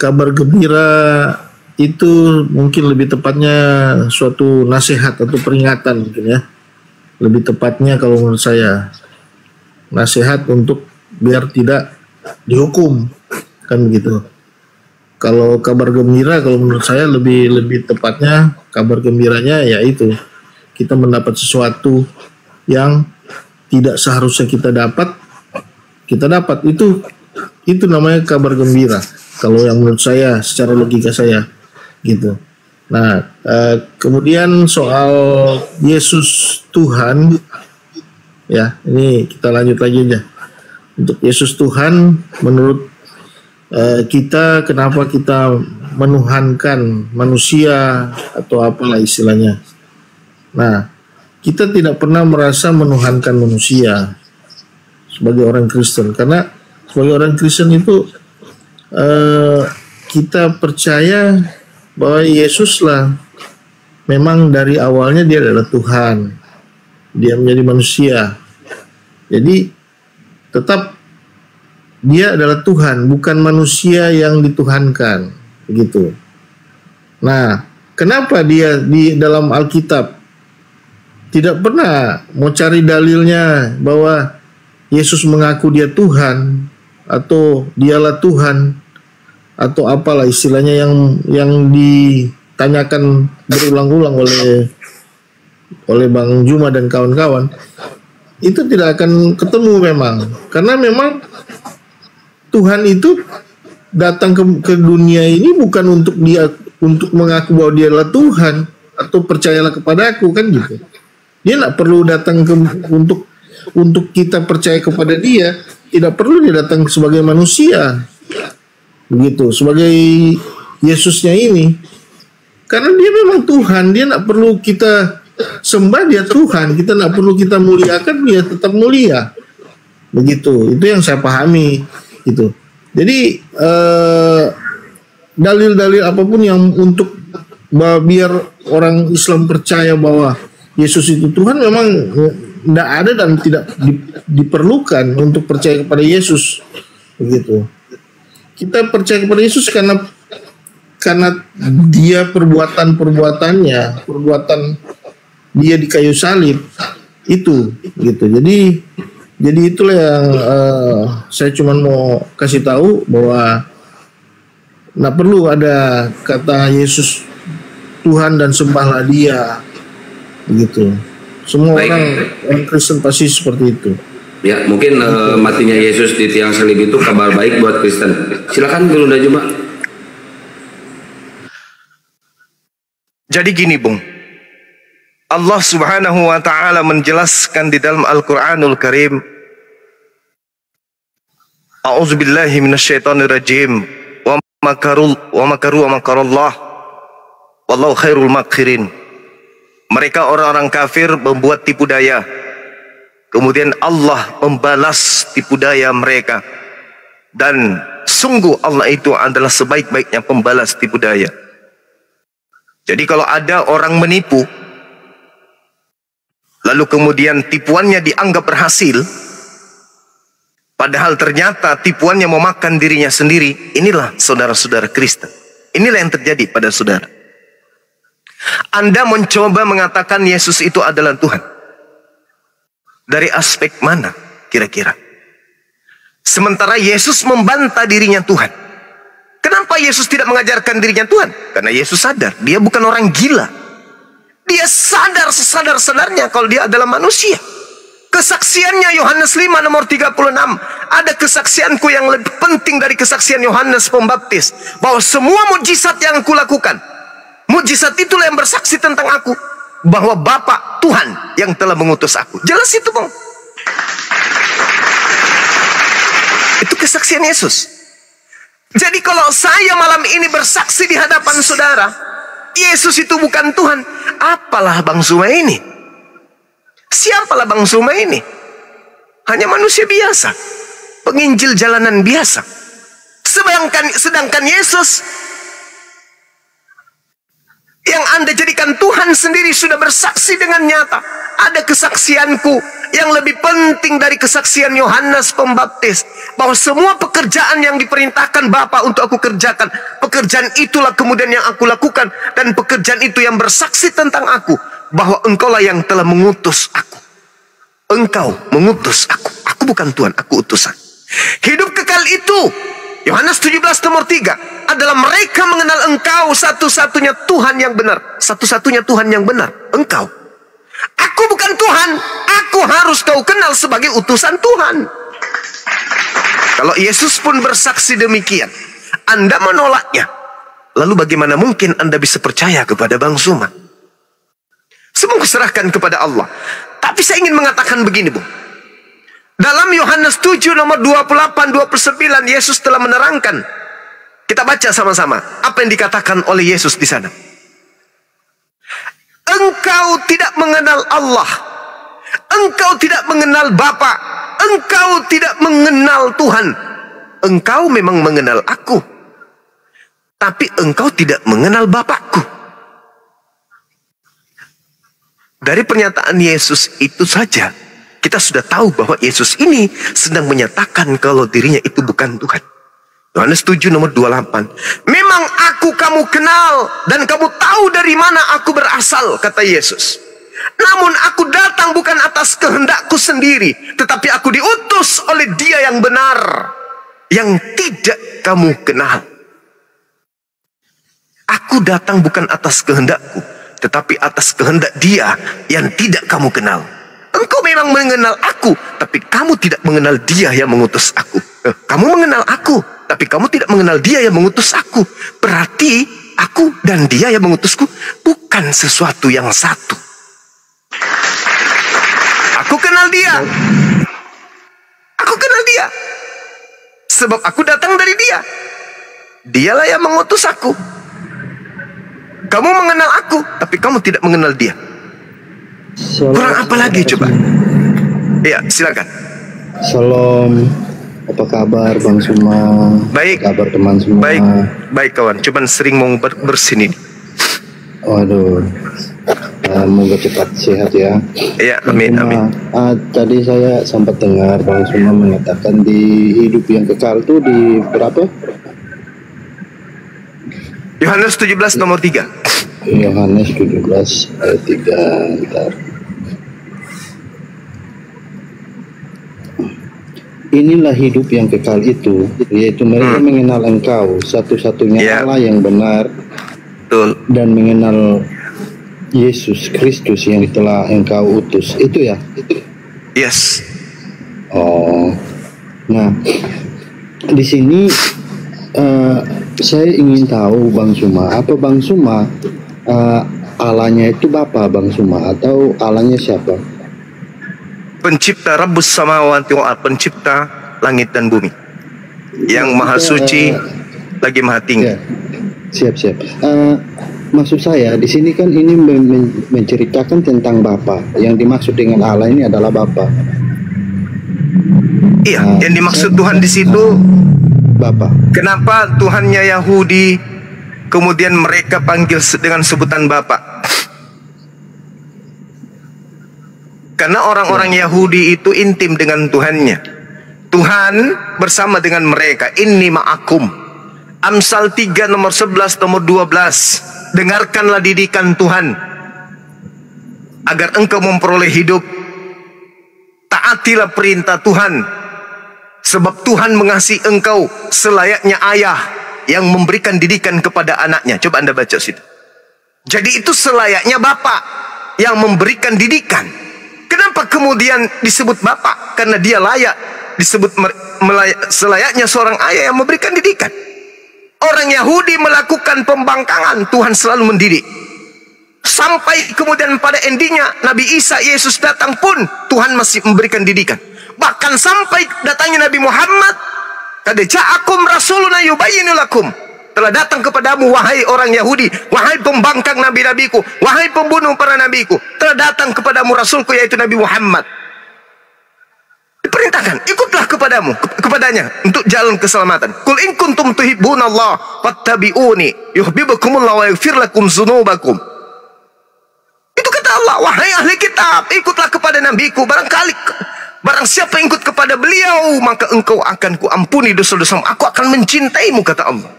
kabar gembira itu mungkin lebih tepatnya suatu nasihat atau peringatan mungkin ya. Lebih tepatnya kalau menurut saya nasihat untuk biar tidak dihukum, kan begitu. Kalau kabar gembira, kalau menurut saya lebih tepatnya kabar gembiranya yaitu kita mendapat sesuatu yang tidak seharusnya kita dapat, itu namanya kabar gembira. Kalau yang menurut saya, secara logika saya, gitu. Nah, kemudian soal Yesus Tuhan, ya ini kita lanjut lagi aja. Untuk Yesus Tuhan, menurut kita, kenapa kita menuhankan manusia atau apalah istilahnya. Nah, kita tidak pernah merasa menuhankan manusia sebagai orang Kristen, karena sebagai orang Kristen itu kita percaya bahwa Yesuslah memang dari awalnya dia adalah Tuhan, dia menjadi manusia, jadi tetap dia adalah Tuhan, bukan manusia yang dituhankan, begitu. Nah, kenapa dia di dalam Alkitab tidak pernah mau cari dalilnya bahwa Yesus mengaku dia Tuhan atau dialah Tuhan atau apalah istilahnya yang ditanyakan berulang-ulang oleh Bang Juma dan kawan-kawan, itu tidak akan ketemu memang, karena memang Tuhan itu datang ke dunia ini bukan untuk mengaku bahwa dia adalah Tuhan atau percayalah kepada aku, kan gitu. Dia tidak perlu datang untuk kita percaya kepada dia, tidak perlu dia datang sebagai manusia, begitu, sebagai Yesusnya ini, karena dia memang Tuhan. Dia tidak perlu kita sembah, dia Tuhan. Kita tidak perlu kita muliakan, dia tetap mulia, begitu. Itu yang saya pahami, gitu. Jadi dalil-dalil apapun yang untuk biar orang Islam percaya bahwa Yesus itu Tuhan memang tidak ada dan tidak diperlukan untuk percaya kepada Yesus, begitu. Kita percaya kepada Yesus karena dia perbuatan dia di kayu salib itu, gitu. Jadi itulah yang saya cuma mau kasih tahu, bahwa tidak perlu ada kata Yesus Tuhan dan sembahlah dia, begitu. Semua orang Kristen pasti seperti itu. Ya, mungkin matinya Yesus di tiang salib itu kabar baik buat Kristen. Silakan Guru Juma. Jadi gini, Bung. Allah Subhanahu wa taala menjelaskan di dalam Al-Qur'anul Karim, A'udzubillahi minasyaitonirrajim. Wa makaru wa makarallah. Wallahu khairul makirin. Mereka orang-orang kafir membuat tipu daya, kemudian Allah membalas tipu daya mereka, dan sungguh Allah itu adalah sebaik-baiknya pembalas tipu daya. Jadi kalau ada orang menipu, lalu kemudian tipuannya dianggap berhasil, padahal ternyata tipuannya memakan dirinya sendiri, inilah saudara-saudara Kristen. Inilah yang terjadi pada saudara. Anda mencoba mengatakan Yesus itu adalah Tuhan. Dari aspek mana kira-kira? Sementara Yesus membantah dirinya Tuhan. Kenapa Yesus tidak mengajarkan dirinya Tuhan? Karena Yesus sadar, dia bukan orang gila. Dia sadar sesadar-sadarnya kalau dia adalah manusia. Kesaksiannya Yohanes 5 nomor 36. Ada kesaksianku yang lebih penting dari kesaksian Yohanes Pembaptis, bahwa semua mujizat yang aku lakukan, mujizat itulah yang bersaksi tentang aku, bahwa Bapa Tuhan yang telah mengutus aku. Jelas itu, Bang. Itu kesaksian Yesus. Jadi kalau saya malam ini bersaksi di hadapan saudara, Yesus itu bukan Tuhan, apalah Bang Suma ini? Siapalah Bang Suma ini? Hanya manusia biasa, penginjil jalanan biasa. Sedangkan Yesus yang Anda jadikan Tuhan sendiri sudah bersaksi dengan nyata. Ada kesaksianku yang lebih penting dari kesaksian Yohanes Pembaptis, bahwa semua pekerjaan yang diperintahkan Bapa untuk aku kerjakan, pekerjaan itulah kemudian yang aku lakukan, dan pekerjaan itu yang bersaksi tentang aku, bahwa engkaulah yang telah mengutus aku. Engkau mengutus aku bukan Tuhan, aku utusan. Hidup kekal itu, Yohanes 17 nomor 3, adalah mereka mengenal engkau satu-satunya Tuhan yang benar. Satu-satunya Tuhan yang benar, engkau. Aku bukan Tuhan, aku harus kau kenal sebagai utusan Tuhan. Kalau Yesus pun bersaksi demikian, Anda menolaknya. Lalu bagaimana mungkin Anda bisa percaya kepada Bang Zuma? Semua kuserahkan kepada Allah. Tapi saya ingin mengatakan begini, Bung. Dalam Yohanes 7 nomor 28-29, Yesus telah menerangkan. Kita baca sama-sama apa yang dikatakan oleh Yesus di sana. Engkau tidak mengenal Allah. Engkau tidak mengenal Bapa. Engkau tidak mengenal Tuhan. Engkau memang mengenal aku. Tapi engkau tidak mengenal Bapakku. Dari pernyataan Yesus itu saja, kita sudah tahu bahwa Yesus ini sedang menyatakan kalau dirinya itu bukan Tuhan. Yohanes 7 nomor 28. Memang aku kamu kenal dan kamu tahu dari mana aku berasal, kata Yesus. Namun aku datang bukan atas kehendakku sendiri, tetapi aku diutus oleh Dia yang benar, yang tidak kamu kenal. Aku datang bukan atas kehendakku, tetapi atas kehendak Dia yang tidak kamu kenal. Engkau memang mengenal aku, tapi kamu tidak mengenal Dia yang mengutus aku. Kamu mengenal aku, tapi kamu tidak mengenal Dia yang mengutus aku. Berarti aku dan Dia yang mengutusku bukan sesuatu yang satu. Aku kenal Dia. Aku kenal Dia. Sebab aku datang dari Dia. Dialah yang mengutus aku. Kamu mengenal aku, tapi kamu tidak mengenal Dia. Kurang apa lagi coba? Ya, silakan. Salam. Apa kabar Bang Zuma? Baik. Kabar teman semua. Baik kawan. Cuman sering mau bersin ini. Waduh. Semoga cepat sehat ya. Ya, amin, amin. Tadi saya sempat dengar Bang Zuma mengatakan di hidup yang kekal itu di berapa? Yohanes 17 nomor 3. Yohanes 17 ayat 3. Bentar. Inilah hidup yang kekal itu, yaitu mereka mengenal Engkau, satu-satunya Allah yang benar, betul, dan mengenal Yesus Kristus yang telah Engkau utus. Itu ya? Yes. Oh, nah di sini saya ingin tahu Bang Zuma, apa Bang Zuma Allahnya itu Bapa Bang Zuma atau Allahnya siapa? Pencipta Rabbus Samawati wal Ardh, pencipta langit dan bumi, yang maha suci lagi maha tinggi. Ya. Siap. Maksud saya di sini kan ini menceritakan tentang Bapa. Yang dimaksud dengan Allah ini adalah Bapa. Iya, yang dimaksud Tuhan di situ Bapa. Kenapa Tuhannya Yahudi kemudian mereka panggil dengan sebutan Bapa? Karena orang-orang Yahudi itu intim dengan Tuhannya. Tuhan bersama dengan mereka. Inni ma'akum. Amsal 3 nomor 11 nomor 12. Dengarkanlah didikan Tuhan agar engkau memperoleh hidup. Taatilah perintah Tuhan, sebab Tuhan mengasihi engkau selayaknya ayah yang memberikan didikan kepada anaknya. Coba Anda baca situ. Jadi itu selayaknya bapak yang memberikan didikan. Kenapa kemudian disebut bapak? Karena dia layak disebut selayaknya seorang ayah yang memberikan didikan. Orang Yahudi melakukan pembangkangan, Tuhan selalu mendidik. Sampai kemudian pada endingnya Nabi Isa Yesus datang pun Tuhan masih memberikan didikan. Bahkan sampai datangnya Nabi Muhammad, qad ja'akum rasuluna yubayyinu lakum, telah datang kepadamu wahai orang Yahudi, wahai pembangkang nabi-nabiku, wahai pembunuh para nabiku, telah datang kepadamu rasulku yaitu Nabi Muhammad. Diperintahkan, ikutlah kepadanya untuk jalan keselamatan. Qul in kuntum tuhibbunallaha fattabi'uni yuhibbukumullahu wa yaghfir lakum dzunubakum. Itu kata Allah, wahai ahli kitab, ikutlah kepada nabiku. Barang siapa yang ikut kepada beliau, maka engkau akan kuampuni dosa-dosamu. Aku akan mencintaimu, kata Allah.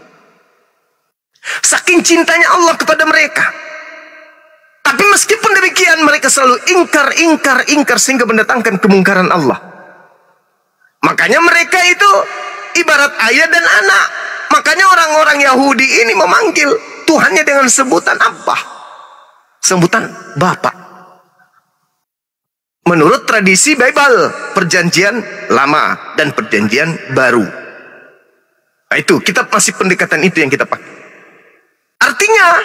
Saking cintanya Allah kepada mereka. Tapi meskipun demikian, mereka selalu ingkar sehingga mendatangkan kemungkaran Allah. Makanya mereka itu ibarat ayah dan anak. Makanya orang-orang Yahudi ini memanggil Tuhannya dengan sebutan apa? Sebutan Bapa. Menurut tradisi Bible, perjanjian lama dan perjanjian baru. Nah, itu kita masih pendekatan itu yang kita pakai. Artinya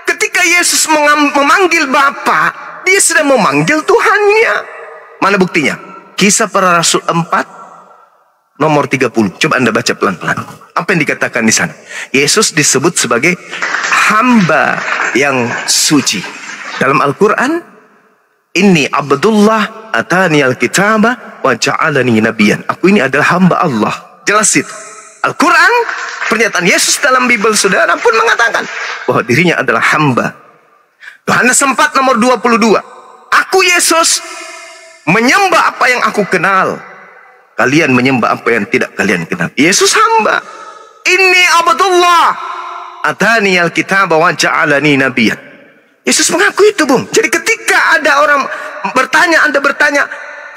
ketika Yesus memanggil Bapa, dia sedang memanggil Tuhannya. Mana buktinya? Kisah Para Rasul 4 nomor 30. Coba Anda baca pelan-pelan. Apa yang dikatakan di sana? Yesus disebut sebagai hamba yang suci. Dalam Al-Quran, Inni Abdullah atani al-kitaba wa ja'alani nabiyan. Aku ini adalah hamba Allah. Jelas itu. Al-Quran, pernyataan Yesus dalam Bible saudara pun mengatakan bahwa dirinya adalah hamba. Yohanes 4 nomor 22. Aku Yesus menyembah apa yang aku kenal. Kalian menyembah apa yang tidak kalian kenal. Yesus hamba. Inni Abdullah atani al-kitaba wa ja'alani nabiyan. Yesus mengaku itu, Bung. Jadi ketika ada orang bertanya, Anda bertanya,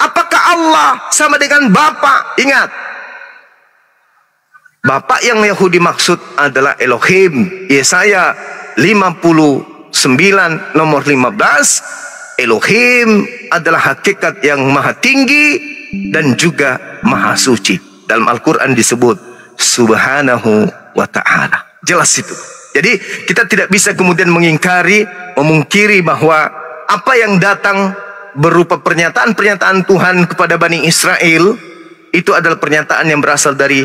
apakah Allah sama dengan Bapa? Ingat, Bapa yang Yahudi maksud adalah Elohim. Yesaya 59 nomor 15. Elohim adalah hakikat yang maha tinggi dan juga maha suci. Dalam Al-Quran disebut Subhanahu wa ta'ala. Jelas itu. Jadi kita tidak bisa kemudian memungkiri bahwa apa yang datang berupa pernyataan-pernyataan Tuhan kepada Bani Israel itu adalah pernyataan yang berasal dari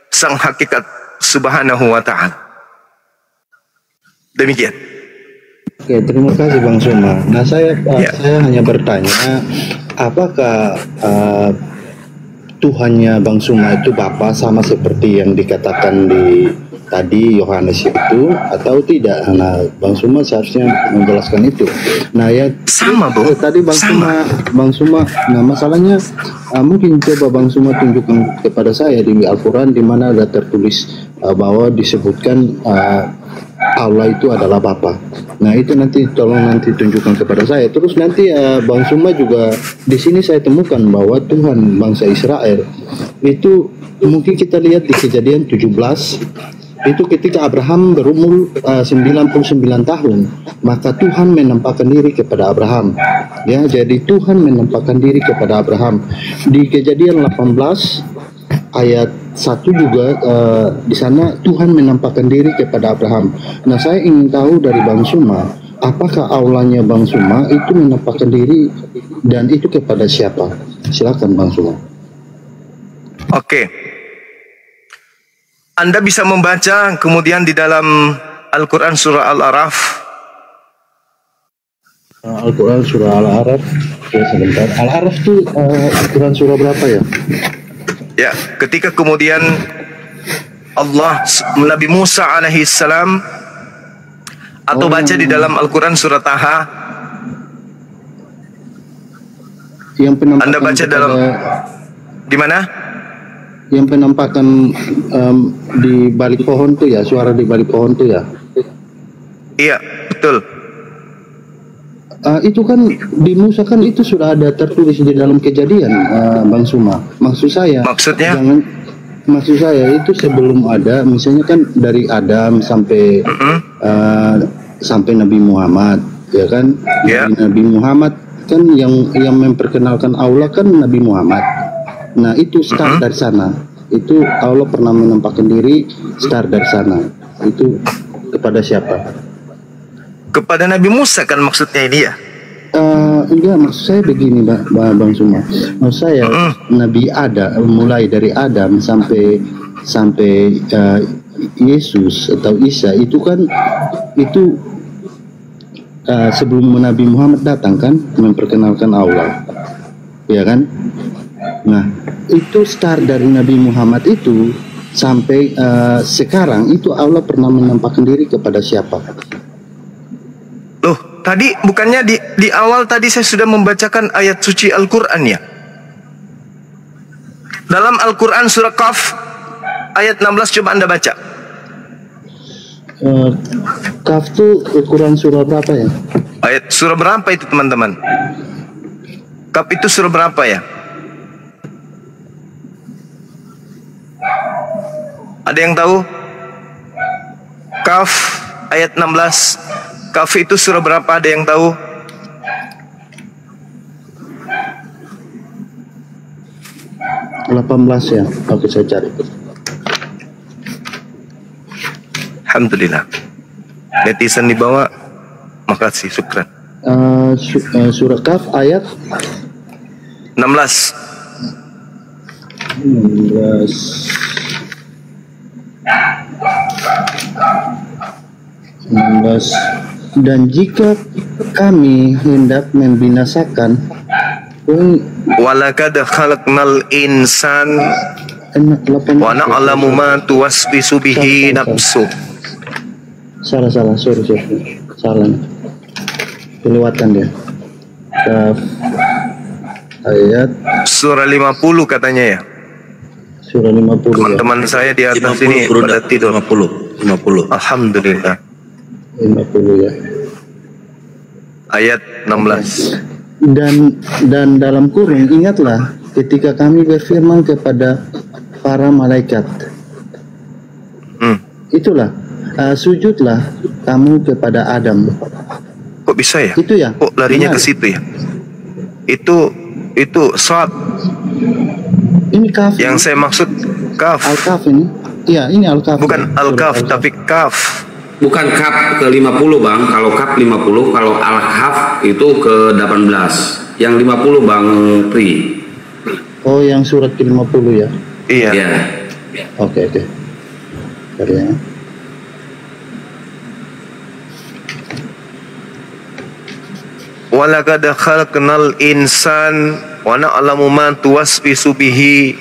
Sang Hakikat Subhanahu wa ta'ala. Demikian. Oke, terima kasih Bang Suma. Nah, saya hanya bertanya, apakah Tuhannya Bang Suma itu Bapa sama seperti yang dikatakan di tadi Yohanes itu atau tidak? Nah, Bang Suma seharusnya menjelaskan itu. Nah, ya sama, Bu. Tadi Bang Suma, nah masalahnya mungkin coba Bang Suma tunjukkan kepada saya di Al-Quran di mana ada tertulis bahwa disebutkan Allah itu adalah Bapa. Nah, itu nanti tolong nanti tunjukkan kepada saya. Terus nanti Bang Suma juga di sini saya temukan bahwa Tuhan bangsa Israel itu mungkin kita lihat di Kejadian 17 itu ketika Abraham berumur 99 tahun, maka Tuhan menampakkan diri kepada Abraham. Ya, jadi Tuhan menampakkan diri kepada Abraham. Di Kejadian 18 ayat 1 juga di sana Tuhan menampakkan diri kepada Abraham. Nah, saya ingin tahu dari Bang Suma, apakah aulanya Bang Suma itu menampakkan diri dan itu kepada siapa? Silakan Bang Suma. Oke. Anda bisa membaca kemudian di dalam Al-Quran surah Al-A'raf. Al-Quran surah Al-A'raf. Oke, sebentar. Al-A'raf itu Al-Quran surah berapa ya? Ya, ketika kemudian Allah, Nabi Musa alaihissalam, atau baca di dalam Al-Quran surah Taha. Yang Anda baca dalam di mana? Yang penampakan di balik pohon tuh ya, suara di balik pohon tuh ya. Iya, betul. Itu kan di Musa kan itu sudah ada tertulis di dalam Kejadian, Bang Suma. Maksud saya, maksudnya? Maksud saya itu sebelum ada, misalnya kan dari Adam sampai sampai Nabi Muhammad, ya kan? Yeah. Nabi Muhammad kan yang memperkenalkan Allah kan Nabi Muhammad. Nah, itu start dari sana. Itu Allah pernah menampakkan diri start dari sana. Itu kepada siapa? Kepada Nabi Musa kan maksudnya ini ya? Enggak, maksud saya begini Bang Suma. Maksud saya Nabi Adam, mulai dari Adam sampai Yesus atau Isa itu kan itu sebelum Nabi Muhammad datang kan memperkenalkan Allah. Ya kan? Nah, itu start dari Nabi Muhammad itu sampai sekarang itu Allah pernah menampakkan diri kepada siapa? Loh, tadi bukannya di awal tadi saya sudah membacakan ayat suci Al-Quran ya? Dalam Al-Quran surah Qaf ayat 16 coba Anda baca. Qaf itu Al-Quran surah berapa ya? Ayat surah berapa itu teman-teman? Qaf itu surah berapa ya? Ada yang tahu? Qaf ayat 16. Qaf itu surah berapa? Ada yang tahu? Ya, oke saya cari. Alhamdulillah. Netizen di bawah, makasih, syukran. Surah Kaf ayat 16. 16. Dan jika kami hendak membinasakan, Walaqad khalaqnal insan enak 8. wa na'lamu ma tuwaswisu bihi nafsu. Salah, sorry. Salah. Kelewatan dia. Kaf ayat Surah 50 katanya ya. surah 50 ya. Teman-teman saya di atas ini pada tidur. 50. Alhamdulillah. 50 ya. Ayat 16. Dan dalam kurung ingatlah ketika kami berfirman kepada para malaikat, itulah sujudlah kamu kepada Adam. Kok bisa ya? Itu ya. Kok larinya Benar. ke situ ya? Itu Shad. Ini kaf. Yang saya maksud kaf. Al-Kaf ini. Iya, ini Al-Kaf. Bukan al-kaf tapi kaf. Bukan kaf ke 50 Bang. Kalau kaf 50, kalau al-kaf itu ke 18. Yang 50 Bang Pri. Oh, yang surat ke-50 ya. Iya. Ya. Oke. Bentar ya. Walaqad khalaqnal insan wa na'lamu ma tuwaswisu bihi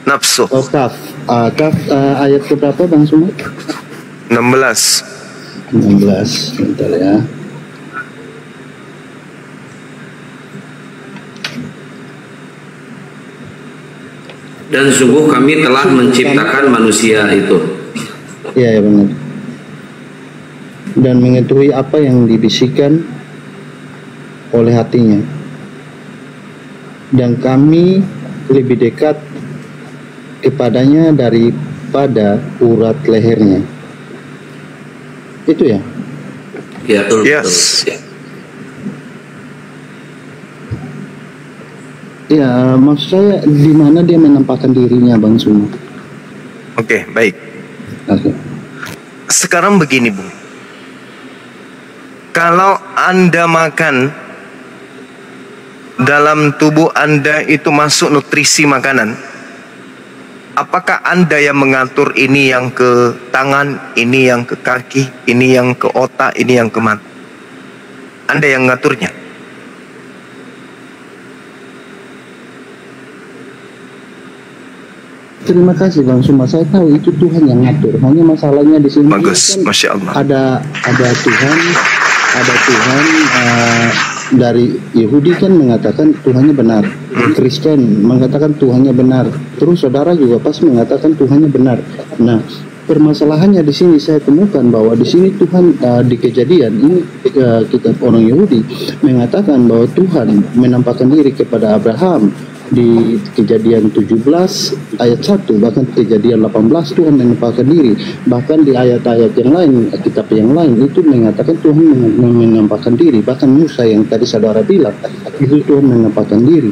nafsu. Oh, Kaf. Kaf ayat ke berapa Bang Suma? 16. 16. Bentar ya. Dan sungguh kami telah menciptakan manusia itu. Iya, benar. Dan mengetahui apa yang dibisikkan oleh hatinya. Dan kami lebih dekat kepadanya daripada urat lehernya. Itu ya. Ya, betul. Yes. Ya, maksud saya di mana dia menampakkan dirinya, Bang Suma. Oke, baik. Oke. Sekarang begini, Bung. Kalau Anda makan, dalam tubuh Anda itu masuk nutrisi makanan, apakah Anda yang mengatur ini yang ke tangan, ini yang ke kaki, ini yang ke otak, ini yang ke mata? Anda yang ngaturnya. Terima kasih Bang Suma. Saya tahu itu Tuhan yang ngatur. Hanya masalahnya di sini Bagus, kan Masya Allah. ada Tuhan dari Yahudi kan mengatakan Tuhannya benar. Kristen mengatakan Tuhannya benar. Terus saudara juga pasti mengatakan Tuhannya benar. Nah, permasalahannya di sini saya temukan bahwa di sini Tuhan di Kejadian ini kita orang Yahudi mengatakan bahwa Tuhan menampakkan diri kepada Abraham di Kejadian 17 ayat 1, bahkan Kejadian 18 Tuhan menampakkan diri, bahkan di ayat-ayat yang lain, kitab yang lain itu mengatakan Tuhan menampakkan diri, bahkan Musa yang tadi saudara bilang itu Tuhan menampakkan diri.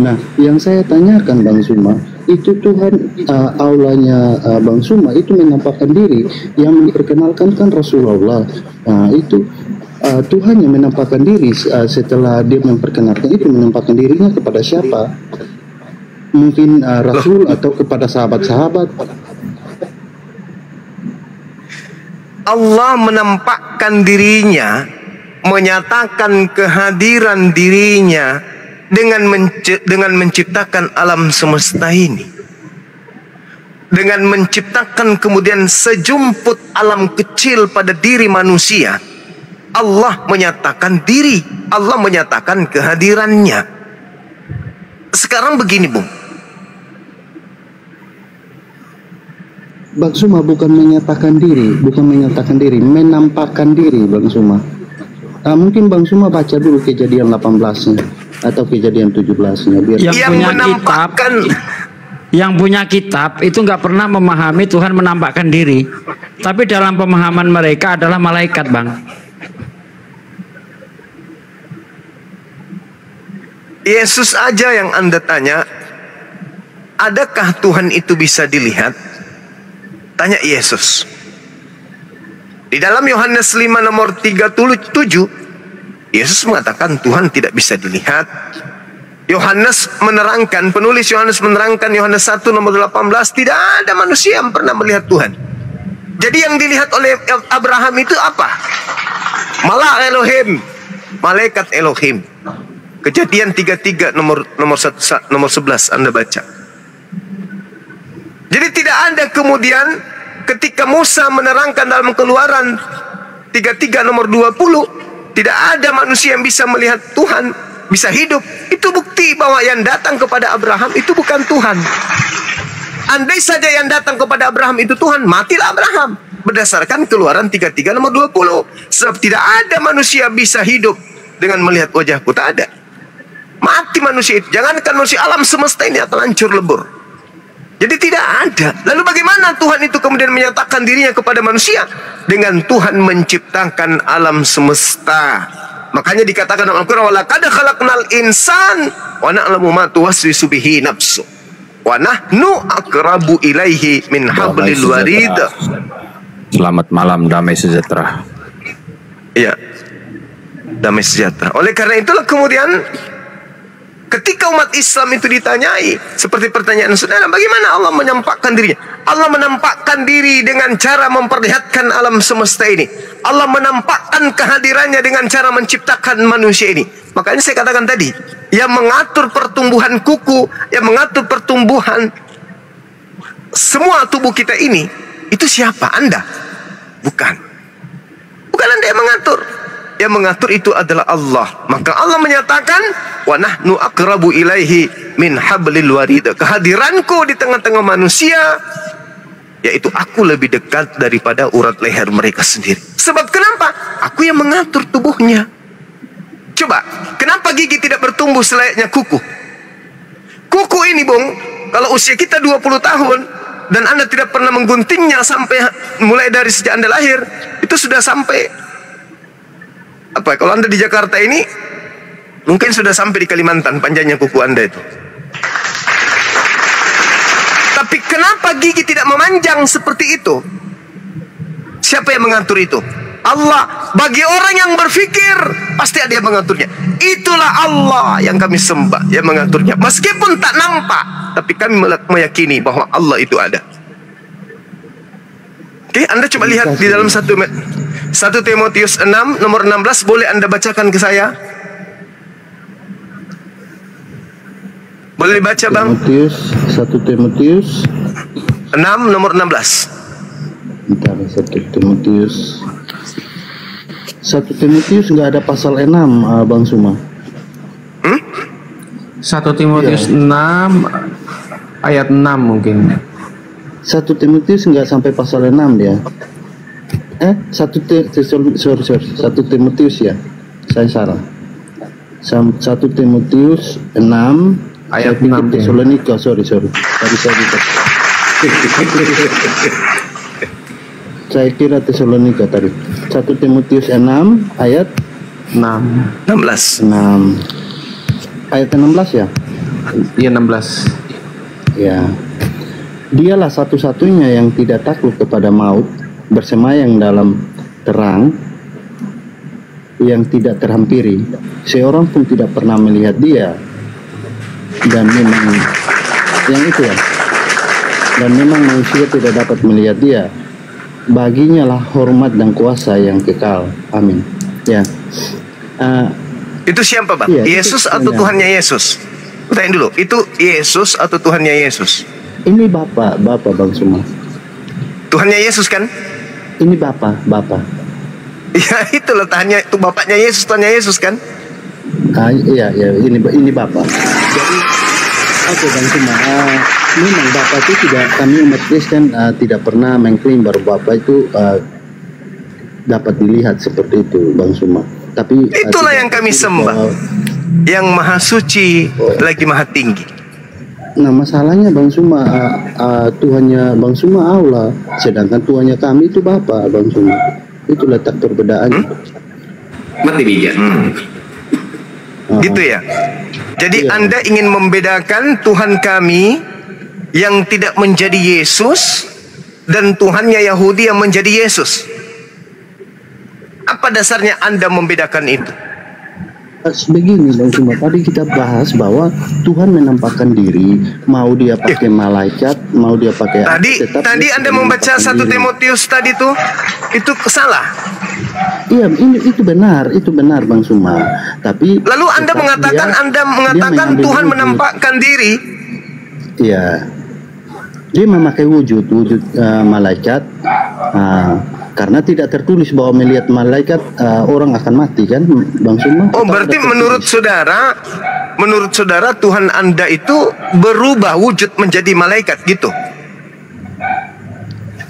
Nah, yang saya tanyakan Bang Suma, itu Tuhan aulanya Bang Suma itu menampakkan diri, yang memperkenalkan kan Rasulullah. Nah, itu Tuhan yang menampakkan diri setelah dia memperkenalkan itu, menampakkan dirinya kepada siapa? Mungkin Rasul atau kepada sahabat-sahabat. Allah menampakkan dirinya, menyatakan kehadiran dirinya dengan menciptakan alam semesta ini, dengan menciptakan kemudian sejumput alam kecil pada diri manusia. Allah menyatakan diri, Allah menyatakan kehadirannya. Sekarang begini, Bung. Bang Suma bukan menyatakan diri, menampakkan diri Bang Suma. Mungkin Bang Suma baca dulu Kejadian 18-nya atau Kejadian 17-nya biar yang punya kitab itu nggak pernah memahami Tuhan menampakkan diri, tapi dalam pemahaman mereka adalah malaikat, Bang. Yesus aja yang Anda tanya, adakah Tuhan itu bisa dilihat? Tanya Yesus. Di dalam Yohanes 5 nomor 37, Yesus mengatakan Tuhan tidak bisa dilihat. Yohanes menerangkan, penulis Yohanes menerangkan Yohanes 1 nomor 18, tidak ada manusia yang pernah melihat Tuhan. Jadi yang dilihat oleh Abraham itu apa? Malak Elohim, malaikat Elohim. Kejadian 33 nomor 11 Anda baca. Jadi tidak ada kemudian ketika Musa menerangkan dalam Keluaran 33 nomor 20, tidak ada manusia yang bisa melihat Tuhan, bisa hidup. Itu bukti bahwa yang datang kepada Abraham itu bukan Tuhan. Andai saja yang datang kepada Abraham itu Tuhan, matilah Abraham. Berdasarkan Keluaran 33 nomor 20. Sebab tidak ada manusia bisa hidup dengan melihat wajahku, tak ada. Mati manusia itu. Jangankan manusia, alam semesta ini akan hancur lebur. Jadi tidak ada. Lalu bagaimana Tuhan itu kemudian menyatakan dirinya kepada manusia? Dengan Tuhan menciptakan alam semesta. Makanya dikatakan dalam Al-Quran, walaqad khalaqnal insan wa na'lamu ma tuwaswisu bihi nafsu wa nahnu aqrabu ilaihi min hablil warid. Selamat malam, damai sejahtera. Ya, damai sejahtera. Oleh karena itulah kemudian ketika umat Islam itu ditanyai seperti pertanyaan saudara, bagaimana Allah menampakkan dirinya? Allah menampakkan diri dengan cara memperlihatkan alam semesta ini. Allah menampakkan kehadirannya dengan cara menciptakan manusia ini. Makanya saya katakan tadi, yang mengatur pertumbuhan kuku, yang mengatur pertumbuhan semua tubuh kita ini, itu siapa? Anda? Bukan. Bukan Anda yang mengatur. Yang mengatur itu adalah Allah. Maka Allah menyatakan, wa nahnu aqrabu ilaihi min hablil warid. Kehadiranku di tengah-tengah manusia, yaitu aku lebih dekat daripada urat leher mereka sendiri. Sebab kenapa? Aku yang mengatur tubuhnya. Coba, kenapa gigi tidak bertumbuh selayaknya kuku? Kuku ini, Bung, kalau usia kita 20 tahun dan Anda tidak pernah mengguntingnya sampai mulai dari sejak Anda lahir, itu sudah sampai apa? Kalau Anda di Jakarta ini mungkin sudah sampai di Kalimantan panjangnya kuku Anda itu. Tapi kenapa gigi tidak memanjang seperti itu? Siapa yang mengatur itu? Allah. Bagi orang yang berpikir, pasti ada yang mengaturnya. Itulah Allah yang kami sembah, yang mengaturnya. Meskipun tak nampak, tapi kami meyakini bahwa Allah itu ada. Oke, Anda coba lihat di dalam 1 Timotius 6 nomor 16, boleh Anda bacakan ke saya? Boleh dibaca, Bang? 1 Timotius 6 nomor 16. Bentar, 1 Timotius nggak ada pasal 6, Bang Suma. 1 Timotius 6 ayat 6 mungkin. 1 Timotius nggak sampai pasal 6 dia. 1 Timotius ya. Saya salah. 1 Timotius 6 ayat 6 ya. Tesalonika, sorry. Tadi saya lupa. Saya kira Tesalonika tadi. 1 Timotius 6 ayat 16. Ayat 16 ya? Iya, 16. Ya. Dialah satu-satunya yang tidak takut kepada maut, bersemayam dalam terang yang tidak terhampiri. Seorang pun tidak pernah melihat dia. Dan memang yang itu ya. Dan memang manusia tidak dapat melihat dia. Baginya lah hormat dan kuasa yang kekal. Amin. Ya. Itu siapa, Bang? Iya, Yesus atau Tuhannya Yesus? Tanya dulu, itu Yesus atau Tuhannya Yesus? Ini Bapak Bang Suma. Tuhannya Yesus kan? Ini Bapak. Ya, itu letaknya, itu Bapaknya Yesus, Tuhannya Yesus kan? Iya, ini Bapak. Jadi oke, Bang Suma, memang Bapak itu tidak, kami umat Kristen tidak pernah mengklaim bahwa Bapak itu dapat dilihat seperti itu, Bang Suma. Tapi itulah yang kami sembah, yang maha suci lagi maha tinggi. Nah, masalahnya Bang Suma, Tuhannya Bang Suma Allah, sedangkan Tuhannya kami itu Bapak, Bang Suma. Itu letak perbedaannya. Mati bijak. Gitu ya. Jadi Iya. Anda ingin membedakan Tuhan kami yang tidak menjadi Yesus dan Tuhannya Yahudi yang menjadi Yesus. Apa dasarnya Anda membedakan itu? Begini Bang Suma, tadi kita bahas bahwa Tuhan menampakkan diri, mau dia pakai malaikat, mau dia pakai Tadi Anda membaca 1 Timotius tadi tuh, itu salah. Iya, itu benar Bang Suma. Tapi lalu Anda mengatakan Tuhan menampakkan diri. Iya, dia memakai wujud malaikat. Karena tidak tertulis bahwa melihat malaikat orang akan mati kan, Bang Suma? Oh, berarti menurut saudara Tuhan Anda itu berubah wujud menjadi malaikat gitu?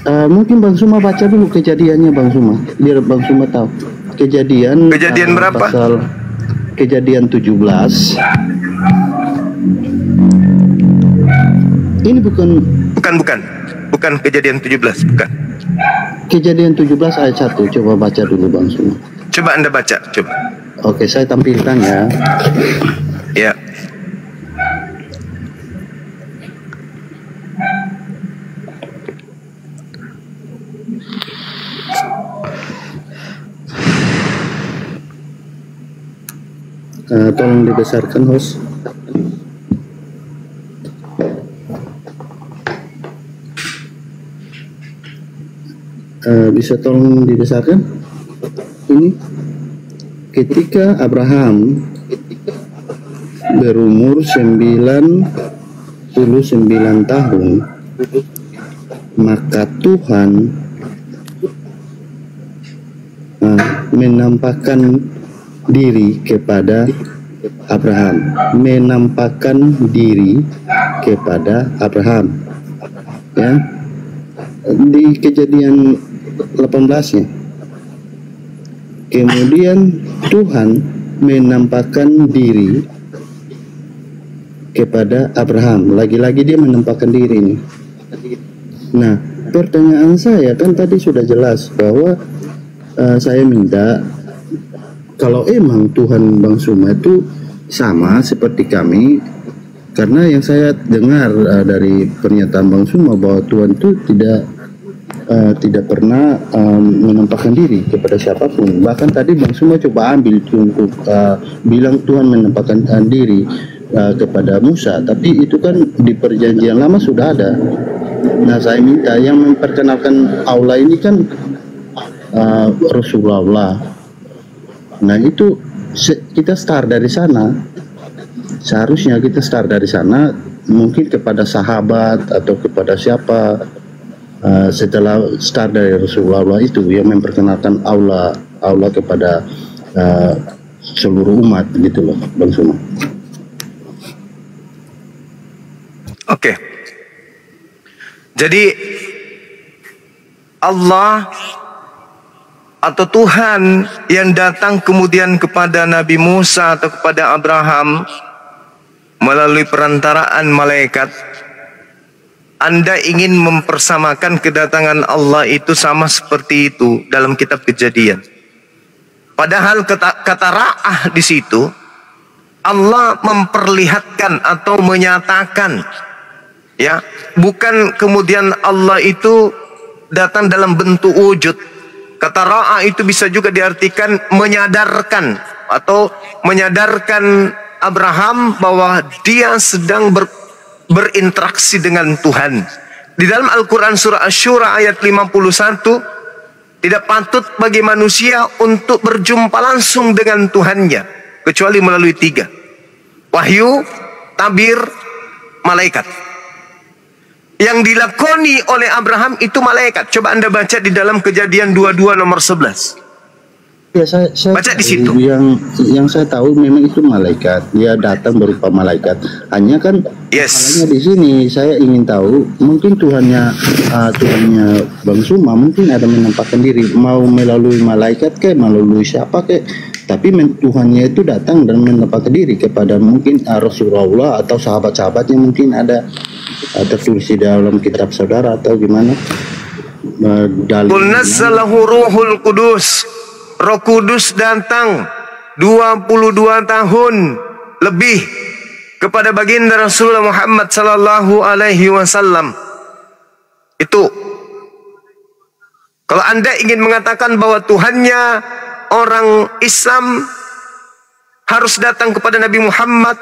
Mungkin Bang Suma baca dulu kejadiannya Bang Suma, biar Bang Suma tahu. Kejadian berapa? Pasal Kejadian 17. Ini bukan Kejadian 17, bukan. Kejadian 17 ayat 1, coba baca dulu Bang Suma. Coba Anda baca, coba. Oke, saya tampilkan ya. Ya. Tolong dibesarkan, host. Bisa tolong dibesarkan? Ini ketika Abraham berumur 99 tahun, maka Tuhan menampakkan diri kepada Abraham, ya, di Kejadian 18 ya. Kemudian Tuhan menampakkan diri kepada Abraham. Lagi-lagi dia menampakkan diri nih. Nah, pertanyaan saya kan tadi sudah jelas bahwa saya minta kalau emang Tuhan Bang Suma itu sama seperti kami, karena yang saya dengar dari pernyataan Bang Suma bahwa Tuhan itu tidak pernah menampakkan diri kepada siapapun. Bahkan tadi Bang Suma coba ambil untuk bilang Tuhan menampakkan diri kepada Musa, tapi itu kan di perjanjian lama sudah ada. Nah, saya minta yang memperkenalkan Allah ini kan Rasulullah. Nah, itu kita start dari sana. Seharusnya kita start dari sana, mungkin kepada sahabat atau kepada siapa. Setelah start dari Rasulullah itu yang memperkenalkan Allah kepada seluruh umat gitu loh, Bang Suma. Oke. Jadi Allah atau Tuhan yang datang kemudian kepada Nabi Musa atau kepada Abraham melalui perantaraan malaikat, Anda ingin mempersamakan kedatangan Allah itu sama seperti itu dalam kitab Kejadian. Padahal kata ra'ah di situ Allah memperlihatkan atau menyatakan, ya, bukan kemudian Allah itu datang dalam bentuk wujud. Kata ra'ah itu bisa juga diartikan menyadarkan atau menyadarkan Abraham bahwa dia sedang berinteraksi dengan Tuhan. Di dalam Al-Quran surah Asy-Syura ayat 51, tidak patut bagi manusia untuk berjumpa langsung dengan Tuhannya kecuali melalui 3: wahyu, tabir, malaikat. Yang dilakoni oleh Abraham itu malaikat. Coba Anda baca di dalam Kejadian 22 nomor 11. Ya, saya baca di situ. Yang saya tahu memang itu malaikat. Dia datang berupa malaikat. Hanya kan yes, di sini saya ingin tahu, mungkin Tuhannya Bang Suma mungkin ada menampakkan diri, mau melalui malaikat kayak melalui siapa kayak, tapi Tuhannya itu datang dan menampakkan diri kepada mungkin Rasulullah atau sahabat-sahabatnya, mungkin ada tertulis di dalam kitab saudara atau gimana. Qul nazzalahu ruhul qudus. Roh Kudus datang 22 tahun lebih kepada baginda Rasulullah Muhammad sallallahu alaihi wasallam. Itu kalau Anda ingin mengatakan bahwa Tuhannya orang Islam harus datang kepada Nabi Muhammad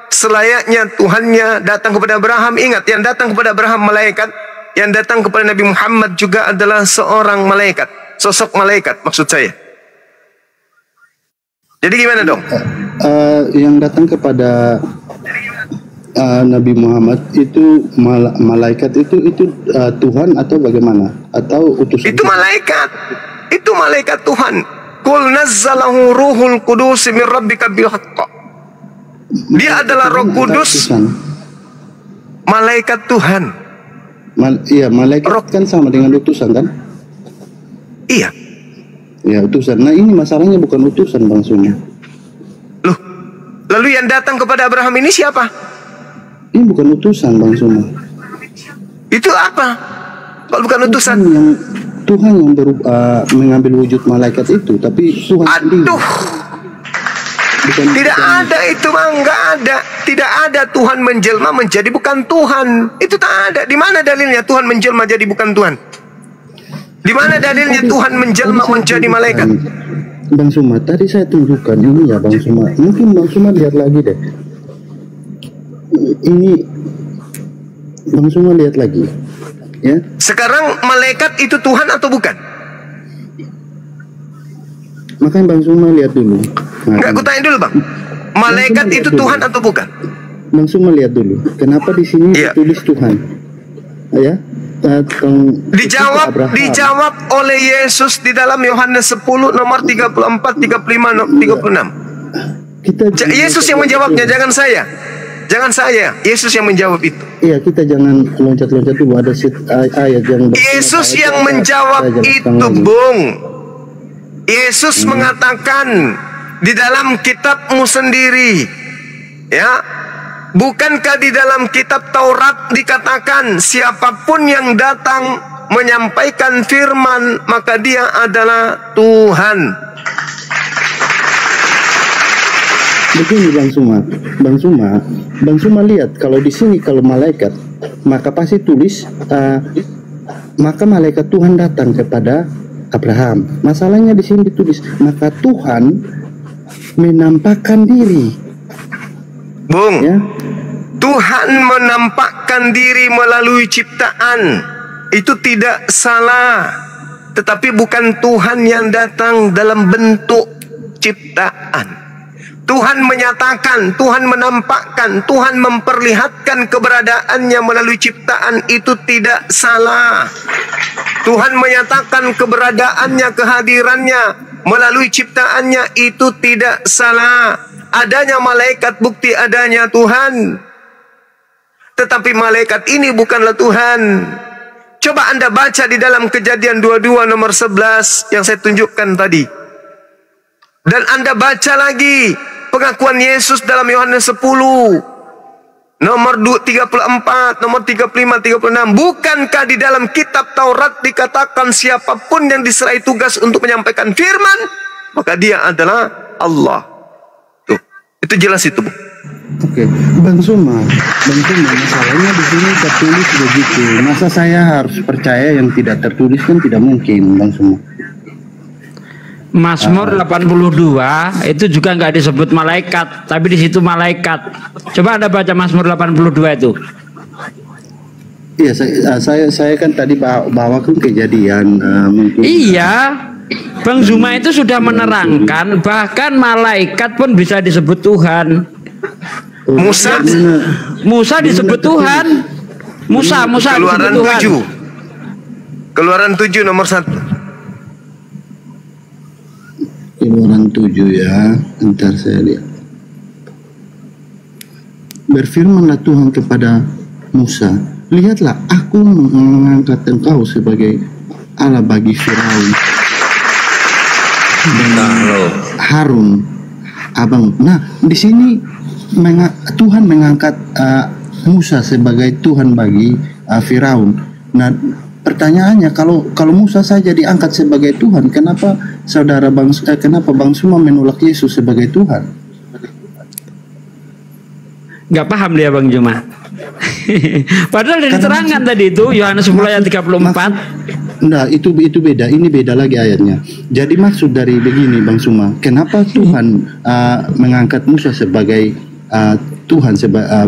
selayaknya Tuhannya datang kepada Abraham. Ingat, yang datang kepada Abraham malaikat, yang datang kepada Nabi Muhammad juga adalah seorang malaikat, sosok malaikat maksud saya. Jadi gimana dong? Yang datang kepada Nabi Muhammad itu malaikat itu Tuhan atau bagaimana? Atau utusan? Itu malaikat. Itu malaikat Tuhan. Qul nazzalahu ruhul qudus min rabbika bil haqq. Dia adalah Roh Kudus. Malaikat Tuhan. Iya, malaikat kan sama dengan utusan kan? Iya. Ya, utusan. Nah, ini masalahnya bukan utusan, Bang Suma. Loh, lalu yang datang kepada Abraham ini siapa? Ini bukan utusan, Bang Suma. Itu apa? Kalau bukan utusan? Tuhan yang mengambil wujud malaikat itu, tapi Tuhan sendiri. Tidak ada itu, Bang, nggak ada. Tidak ada Tuhan menjelma menjadi bukan Tuhan. Itu tak ada. Di mana dalilnya Tuhan menjelma jadi bukan Tuhan? Di mana dalilnya Tuhan menjelma menjadi malaikat? Bang Suma, tadi saya tunjukkan ini ya, Bang Suma. Mungkin Bang Suma lihat lagi deh. Ini Bang Suma lihat lagi. Ya. Sekarang malaikat itu Tuhan atau bukan? Makanya Bang Suma lihat dulu. Enggak, aku tanya dulu, Bang. Malaikat itu Tuhan atau bukan? Bang Suma lihat dulu. Kenapa di sini ditulis Tuhan? Ya. Dijawab oleh Yesus di dalam Yohanes 10 nomor 34, 35, 36. Yesus yang menjawabnya, jangan saya. Jangan saya, Yesus yang menjawab itu. Iya, kita jangan loncat-loncat dulu. Ada ayat yang Yesus yang menjawab itu, Bung. Yesus mengatakan di dalam kitabmu sendiri, ya, bukankah di dalam kitab Taurat dikatakan siapapun yang datang menyampaikan firman maka dia adalah Tuhan. Begini Bang Suma lihat kalau di sini kalau malaikat maka pasti tulis maka malaikat Tuhan datang kepada Abraham. Masalahnya di sini ditulis maka Tuhan menampakkan diri. Bung, ya? Tuhan menampakkan diri melalui ciptaan. Itu tidak salah. Tetapi bukan Tuhan yang datang dalam bentuk ciptaan. Tuhan menyatakan, Tuhan menampakkan, Tuhan memperlihatkan keberadaannya melalui ciptaan. Itu tidak salah. Tuhan menyatakan keberadaannya, kehadirannya melalui ciptaannya. Itu tidak salah. Adanya malaikat bukti adanya Tuhan. Tetapi malaikat ini bukanlah Tuhan. Coba Anda baca di dalam Kejadian 22 nomor 11 yang saya tunjukkan tadi. Dan Anda baca lagi pengakuan Yesus dalam Yohanes 10 nomor 34, nomor 35, 36. Bukankah di dalam kitab Taurat dikatakan siapapun yang diserai tugas untuk menyampaikan firman maka dia adalah Allah. Tuh, itu jelas itu. Oke, Bang Suma, masalahnya di sini tertulis begitu. Masa saya harus percaya yang tidak tertulis kan tidak mungkin, Bang Suma. Mazmur 82 itu juga nggak disebut malaikat, tapi di situ malaikat. Coba Anda baca Mazmur 82 itu. Iya, saya kan tadi bawakan kejadian mungkin. Iya, Bang Zuma itu sudah menerangkan bahkan malaikat pun bisa disebut Tuhan. Musa disebut Tuhan. Musa Keluaran disebut Tuhan. 7. Keluaran 7 nomor 1. Keluaran 7 ya, ntar saya lihat. Berfirmanlah Tuhan kepada Musa, lihatlah aku mengangkat engkau sebagai Allah bagi Firaun dan Harun abang. Nah, di sini Tuhan mengangkat Musa sebagai Tuhan bagi Firaun. Nah, pertanyaannya kalau Musa saja diangkat sebagai Tuhan, kenapa kenapa Bang Suma menolak Yesus sebagai Tuhan? Nggak paham dia Bang Juma. Padahal dari keterangan tadi itu Yohanes 10 ayat 34. Enggak, itu beda. Ini beda lagi ayatnya. Jadi maksud dari begini, Bang Suma, kenapa Tuhan mengangkat Musa sebagai Tuhan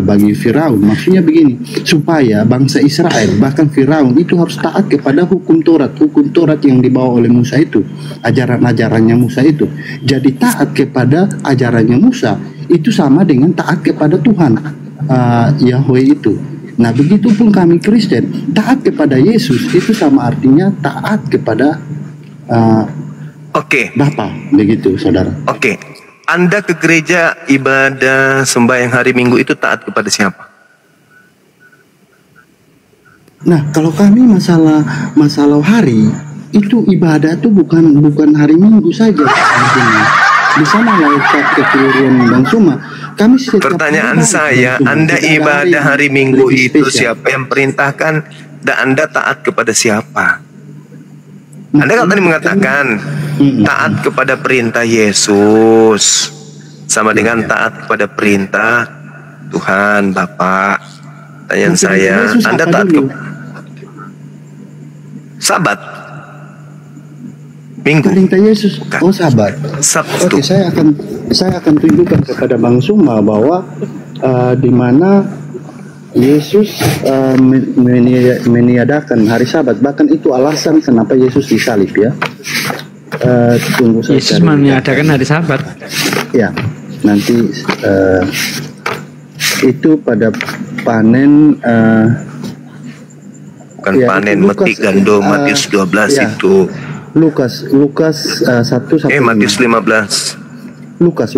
bagi Firaun? Maksudnya begini, supaya bangsa Israel, bahkan Firaun itu harus taat kepada hukum Taurat yang dibawa oleh Musa itu, ajaran-ajarannya Musa itu. Jadi taat kepada ajarannya Musa itu sama dengan taat kepada Tuhan Yahweh itu. Nah, begitupun kami Kristen, taat kepada Yesus itu sama artinya taat kepada Bapa, begitu, saudara. Oke. Anda ke gereja ibadah sembahyang hari Minggu itu taat kepada siapa? Nah, kalau kami masalah hari itu ibadah itu bukan hari Minggu saja. Di sana melekat keseluruhan Bang Suma. Kami pertanyaan saya, Anda ibadah hari Minggu itu siapa yang perintahkan dan Anda taat kepada siapa? Anda kan tadi mengatakan taat kepada perintah Yesus sama dengan taat kepada perintah Tuhan Bapa. Pertanyaan saya, Anda taat ke Sabat? Minggu. Perintah Yesus. Oh, Sabat. Sabtu. Oke, saya akan tunjukkan kepada Bang Suma bahwa di mana Yesus meniadakan hari Sabat, bahkan itu alasan kenapa Yesus disalib ya. Tunggu saya. Yesus meniadakan hari Sabat. Ya, nanti itu pada panen. Bukan ya, panen metik gandum, Matius 12 ya. Itu. Lukas 1 Matius 15. Lukas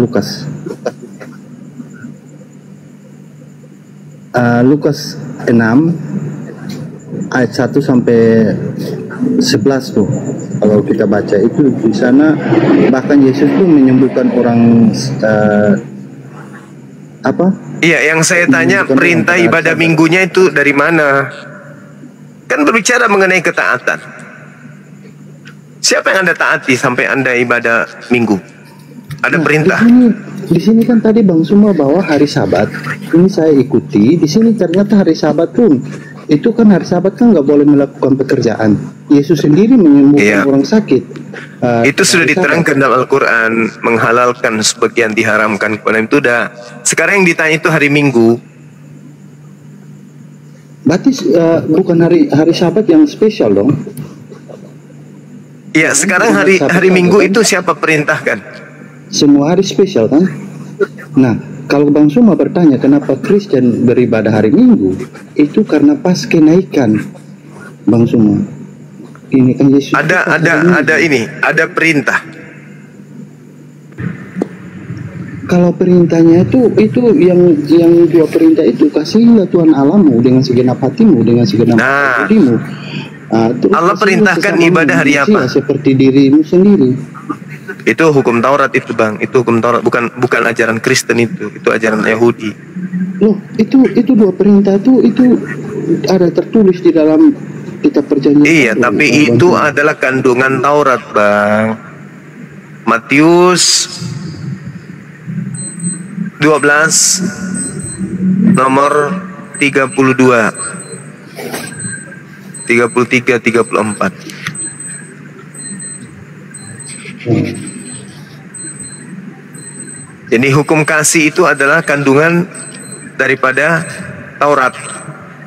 Lukas 6 ayat 1 sampai 11 tuh. Kalau kita baca itu di sana bahkan Yesus tuh menyembuhkan orang Iya, yang saya tanya perintah ibadah minggunya itu dari mana? Kan berbicara mengenai ketaatan. Siapa yang Anda taati sampai Anda ibadah minggu? Ada perintah. Di sini kan tadi Bang Suma bahwa hari Sabat ini saya ikuti. Di sini ternyata hari Sabat pun itu kan hari Sabat kan nggak boleh melakukan pekerjaan. Yesus sendiri menyembuhkan orang sakit. Itu sudah diterangkan dalam Al-Quran, menghalalkan sebagian diharamkan kepada itu dah. Sekarang yang ditanya itu hari Minggu. Berarti bukan hari Sabat yang spesial dong? Iya, sekarang hari Minggu itu siapa perintahkan? Semua hari spesial kan? Nah, kalau Bang Suma bertanya kenapa Kristen beribadah hari Minggu, itu karena pas kenaikan Bang Suma. Ini kan Yesus. Ada perintah. Kalau perintahnya itu yang dua perintah itu, kasihilah Tuhan Allahmu dengan segenap hatimu, dengan segenap budimu. Allah perintahkan ibadah hari apa? Seperti dirimu sendiri. Itu hukum Taurat itu, Bang. Itu hukum Taurat, bukan ajaran Kristen itu ajaran Yahudi. Loh, itu dua perintah itu ada tertulis di dalam kitab perjanjian. Iya, tapi itu adalah kandungan Taurat, Bang. Matius 12 nomor 32 33 34. Jadi hukum kasih itu adalah kandungan daripada Taurat.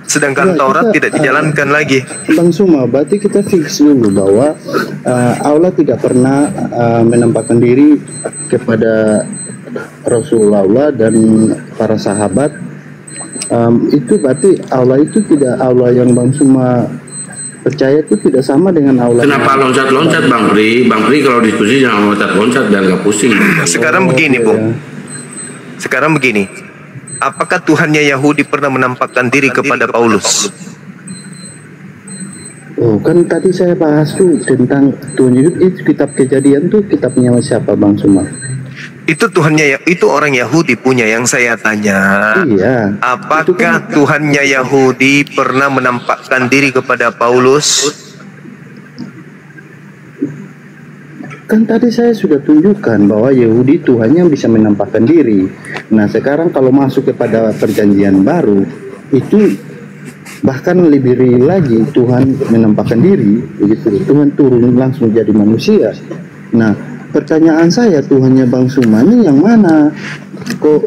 Sedangkan Taurat tidak dijalankan lagi. Bang Suma, berarti kita fix dulu bahwa Allah tidak pernah menampakkan diri kepada Rasulullah dan para sahabat. Itu berarti Allah itu tidak Allah yang Bang Suma percaya itu tidak sama dengan Allah. Kenapa loncat-loncat Bang Pri? Bang Pri kalau diskusi jangan loncat-loncat biar nggak pusing. Sekarang begini, Bung. Sekarang begini. Apakah Tuhannya Yahudi pernah menampakkan diri kepada Paulus? Oh, kan tadi saya bahas tuh tentang Tuhan itu kitab Kejadian tuh kitabnya siapa Bang Suma? Itu Tuhannya, itu orang Yahudi punya. Yang saya tanya, iya, apakah Tuhannya Yahudi pernah menampakkan diri kepada Paulus? Kan tadi saya sudah tunjukkan bahwa Yahudi Tuhannya bisa menampakkan diri. Nah sekarang kalau masuk kepada perjanjian baru, itu bahkan lebih real lagi, Tuhan menampakkan diri, begitu. Tuhan turun langsung jadi manusia. Nah, pertanyaan saya, Tuhannya Bang Suma ini yang mana? Kok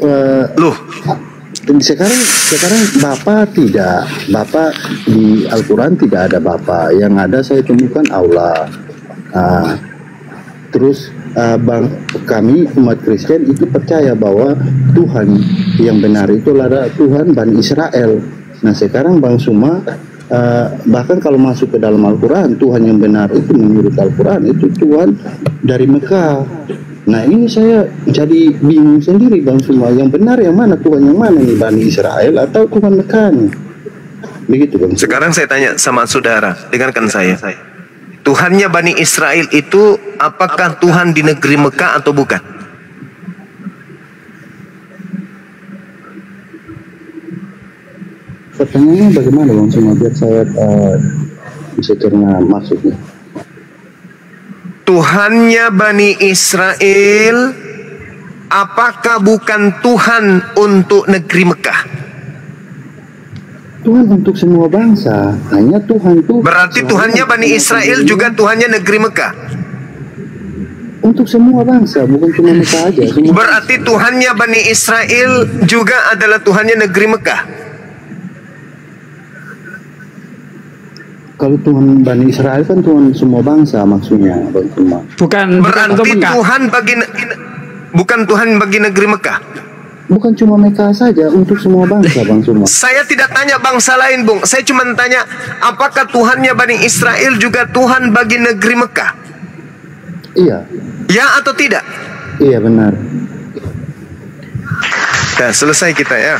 Loh, sekarang Bapak tidak, Bapak di Al-Quran tidak ada Bapak, yang ada saya temukan Allah. Terus kami umat Kristen itu percaya bahwa Tuhan yang benar itu adalah Tuhan Bani Israel. Nah, sekarang Bang Suma bahkan kalau masuk ke dalam Al-Quran, Tuhan yang benar itu menurut Al-Quran itu Tuhan dari Mekah. Nah, ini saya jadi bingung sendiri Bang Suma, yang benar yang mana, Tuhan yang mana nih, Bani Israel atau Tuhan Mekah nih? Begitu Bang Suma. sekarang saya tanya sama saudara, dengarkan saya. Tuhannya Bani Israel itu apakah Tuhan di negeri Mekah atau bukan? Pertanyaannya bagaimana Bang Suma biar saya bisa cerna maksudnya. Tuhannya Bani Israel apakah bukan Tuhan untuk negeri Mekah? Tuhan untuk semua bangsa, hanya Tuhan tuh. Berarti Tuhannya Bani Israel juga Tuhannya negeri Mekah. Untuk semua bangsa, bukan cuma Mekah aja. Berarti Tuhannya Bani Israel juga adalah Tuhannya negeri Mekah. Kalau Tuhan Bani Israel kan Tuhan semua bangsa maksudnya, Bang Suma. Berarti Tuhan bukan Tuhan bagi negeri Mekah. Bukan cuma Mekah saja, untuk semua bangsa Bang Suma. Saya tidak tanya bangsa lain, Bung. Saya cuma tanya, apakah Tuhannya Bani Israel juga Tuhan bagi negeri Mekah? Iya. Ya atau tidak? Iya benar. Nah, selesai kita ya.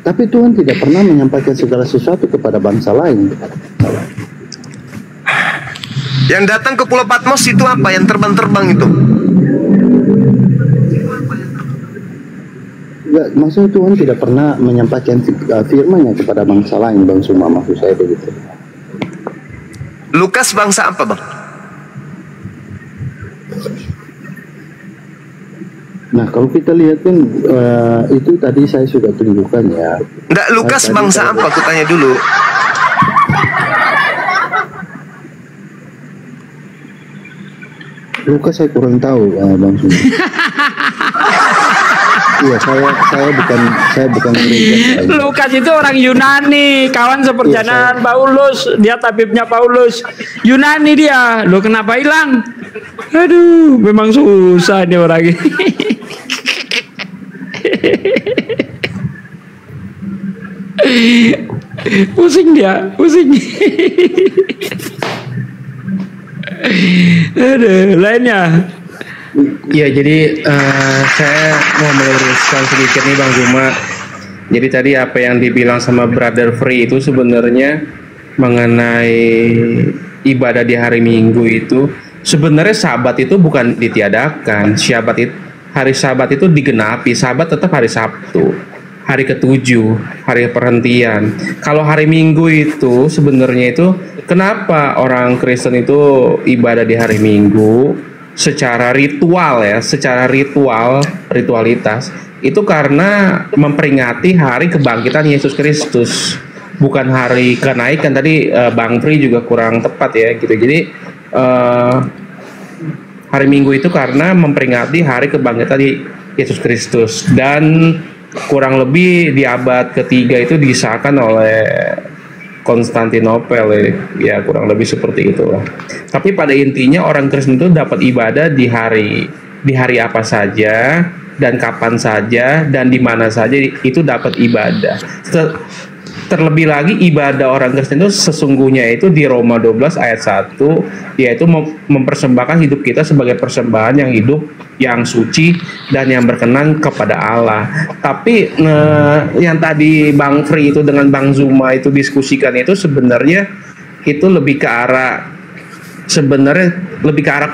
Tapi Tuhan tidak pernah menyampaikan segala sesuatu kepada bangsa lain. Yang datang ke Pulau Patmos itu apa? Yang terbang-terbang itu? Enggak, maksudnya Tuhan tidak pernah menyampaikan firman-Nya kepada bangsa lain, Bang Suma, maksud saya begitu. Lukas bangsa apa, Bang? Nah, kalau kita lihat kan itu tadi saya sudah tunjukkan ya. Enggak, Lukas bangsa apa? Aku tanya dulu. Lukas saya kurang tahu, Bang Suma. Iya, saya bukan Lukas itu orang Yunani, kawan seperjalanan Paulus, dia tabibnya Paulus. Yunani dia. Lo kenapa hilang? Aduh, memang susah nih orang ini. Pusing dia, pusing. Aduh, lainnya. Ya, jadi saya mau meluruskan sedikit nih Bang Juma. Jadi tadi apa yang dibilang sama Brother Free itu sebenarnya mengenai ibadah di hari Minggu itu, sebenarnya Sabat itu bukan ditiadakan. Hari Sabat itu digenapi. Sabat tetap hari Sabtu, hari ketujuh, hari perhentian. Kalau hari Minggu itu sebenarnya itu kenapa orang Kristen itu ibadah di hari Minggu secara ritual ya, secara ritualitas itu karena memperingati hari kebangkitan Yesus Kristus, bukan hari kenaikan. Tadi Bang Pri juga kurang tepat ya gitu. Jadi hari Minggu itu karena memperingati hari kebangkitan Yesus Kristus, dan kurang lebih di abad ketiga itu disahkan oleh Konstantinopel ya, kurang lebih seperti itu. Tapi pada intinya orang Kristen itu dapat ibadah di hari apa saja dan kapan saja dan di mana saja itu dapat ibadah. Terlebih lagi ibadah orang Kristen itu sesungguhnya itu di Roma 12 ayat 1, yaitu mempersembahkan hidup kita sebagai persembahan yang hidup, yang suci dan yang berkenan kepada Allah. Tapi yang tadi Bang Free itu dengan Bang Zuma itu diskusikan itu sebenarnya itu lebih ke arah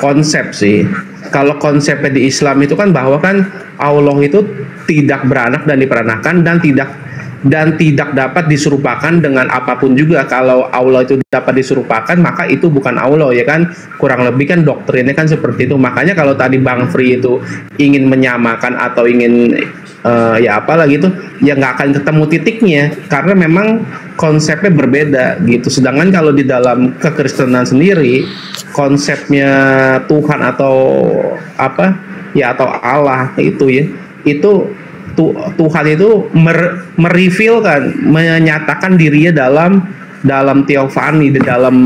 konsep sih. Kalau konsepnya di Islam itu kan bahwa kan Allah itu tidak beranak dan diperanakan dan tidak dapat diserupakan dengan apapun juga. Kalau Allah itu dapat diserupakan, maka itu bukan Allah ya kan, kurang lebih kan doktrinnya kan seperti itu. Makanya kalau tadi Bang Free itu ingin menyamakan atau ingin ya apalah gitu, ya nggak akan ketemu titiknya karena memang konsepnya berbeda gitu. Sedangkan kalau di dalam kekristenan sendiri konsepnya Tuhan atau apa ya, atau Allah itu ya, itu Tuhan itu merevealkan, menyatakan dirinya dalam teofani, di dalam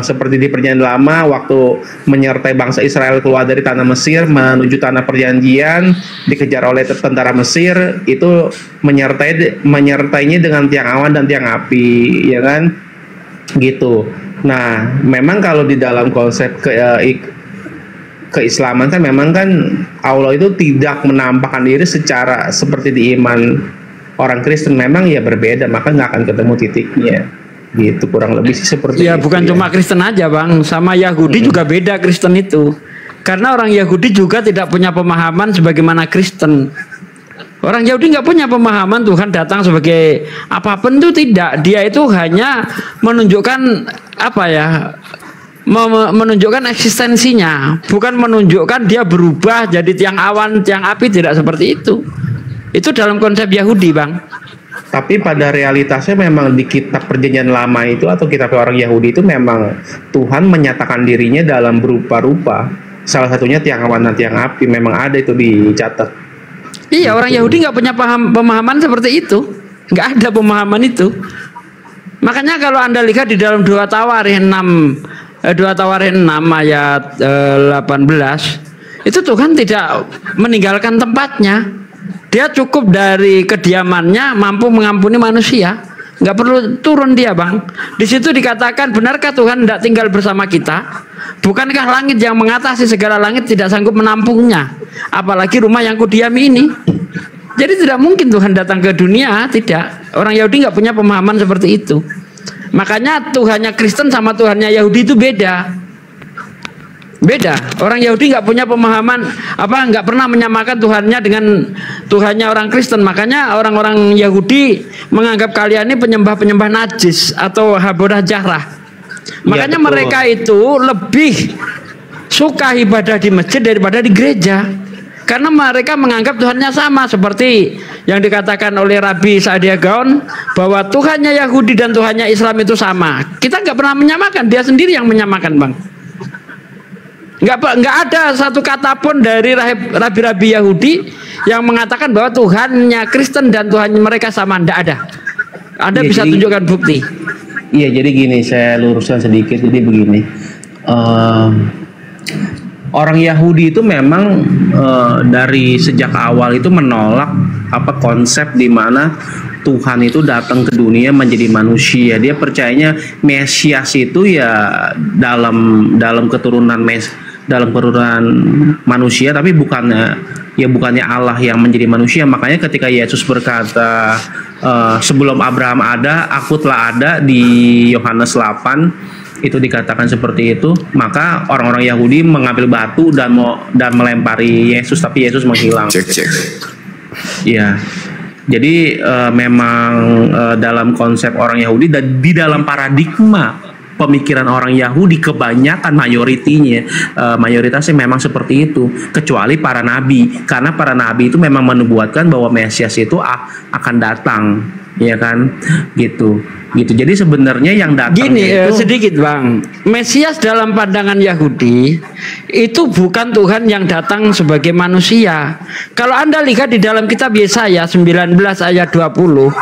seperti di Perjanjian Lama waktu menyertai bangsa Israel keluar dari tanah Mesir menuju tanah perjanjian, dikejar oleh tentara Mesir, itu menyertainya dengan tiang awan dan tiang api, ya kan, gitu. Nah, memang kalau di dalam konsep keislaman kan memang kan Allah itu tidak menampakkan diri secara seperti di iman orang Kristen, memang ya berbeda, maka nggak akan ketemu titiknya. Gitu kurang lebih sih seperti ya, itu. bukan cuma Kristen aja Bang, sama Yahudi juga beda Kristen itu. Karena orang Yahudi juga tidak punya pemahaman sebagaimana Kristen. Orang Yahudi nggak punya pemahaman Tuhan datang sebagai apapun, itu tidak. Dia itu hanya menunjukkan apa ya, menunjukkan eksistensinya, bukan menunjukkan dia berubah jadi tiang awan, tiang api, tidak seperti itu. Itu dalam konsep Yahudi Bang. Tapi pada realitasnya memang di kitab Perjanjian Lama itu atau kitab orang Yahudi itu memang Tuhan menyatakan dirinya dalam berupa-rupa. Salah satunya tiang awan dan tiang api, memang ada itu dicatat. Iya, orang Yahudi nggak punya pemahaman seperti itu, nggak ada pemahaman itu. Makanya kalau Anda lihat di dalam 2 Tawarikh 6 ayat 18, itu Tuhan tidak meninggalkan tempatnya. Dia cukup dari kediamannya mampu mengampuni manusia, nggak perlu turun dia Bang. Di situ dikatakan, benarkah Tuhan tidak tinggal bersama kita? Bukankah langit yang mengatasi segala langit tidak sanggup menampungnya? Apalagi rumah yang kudiami ini. Jadi tidak mungkin Tuhan datang ke dunia, tidak. Orang Yahudi nggak punya pemahaman seperti itu. Makanya Tuhannya Kristen sama Tuhannya Yahudi itu beda. Beda. Orang Yahudi nggak punya pemahaman nggak pernah menyamakan Tuhannya dengan Tuhannya orang Kristen. Makanya orang-orang Yahudi menganggap kalian ini penyembah najis atau habodah jarah. Makanya ya, mereka itu lebih suka ibadah di masjid daripada di gereja. Karena mereka menganggap Tuhannya sama, seperti yang dikatakan oleh Rabi Saadia Gaon bahwa Tuhannya Yahudi dan Tuhannya Islam itu sama. Kita nggak pernah menyamakan, dia sendiri yang menyamakan Bang. Nggak ada satu kata pun dari rabi-rabi Yahudi yang mengatakan bahwa Tuhannya Kristen dan Tuhan mereka sama. Nggak ada. Anda bisa tunjukkan bukti. Iya, jadi gini, saya luruskan sedikit. Jadi begini, orang Yahudi itu memang dari sejak awal itu menolak konsep di mana Tuhan itu datang ke dunia menjadi manusia. Dia percayanya Mesias itu ya dalam keturunan manusia, tapi bukannya Allah yang menjadi manusia. Makanya ketika Yesus berkata sebelum Abraham ada, aku telah ada, di Yohanes 8 itu dikatakan seperti itu, maka orang-orang Yahudi mengambil batu dan melempari Yesus, tapi Yesus menghilang. Cek. Ya. Jadi memang dalam konsep orang Yahudi dan di dalam paradigma pemikiran orang Yahudi kebanyakan mayoritasnya memang seperti itu, kecuali para nabi, karena para nabi itu memang menubuatkan bahwa Mesias itu akan datang, ya kan, gitu. Jadi sebenarnya yang datang itu sedikit Bang, Mesias dalam pandangan Yahudi itu bukan Tuhan yang datang sebagai manusia. Kalau Anda lihat di dalam kitab Yesaya 19 ayat 20,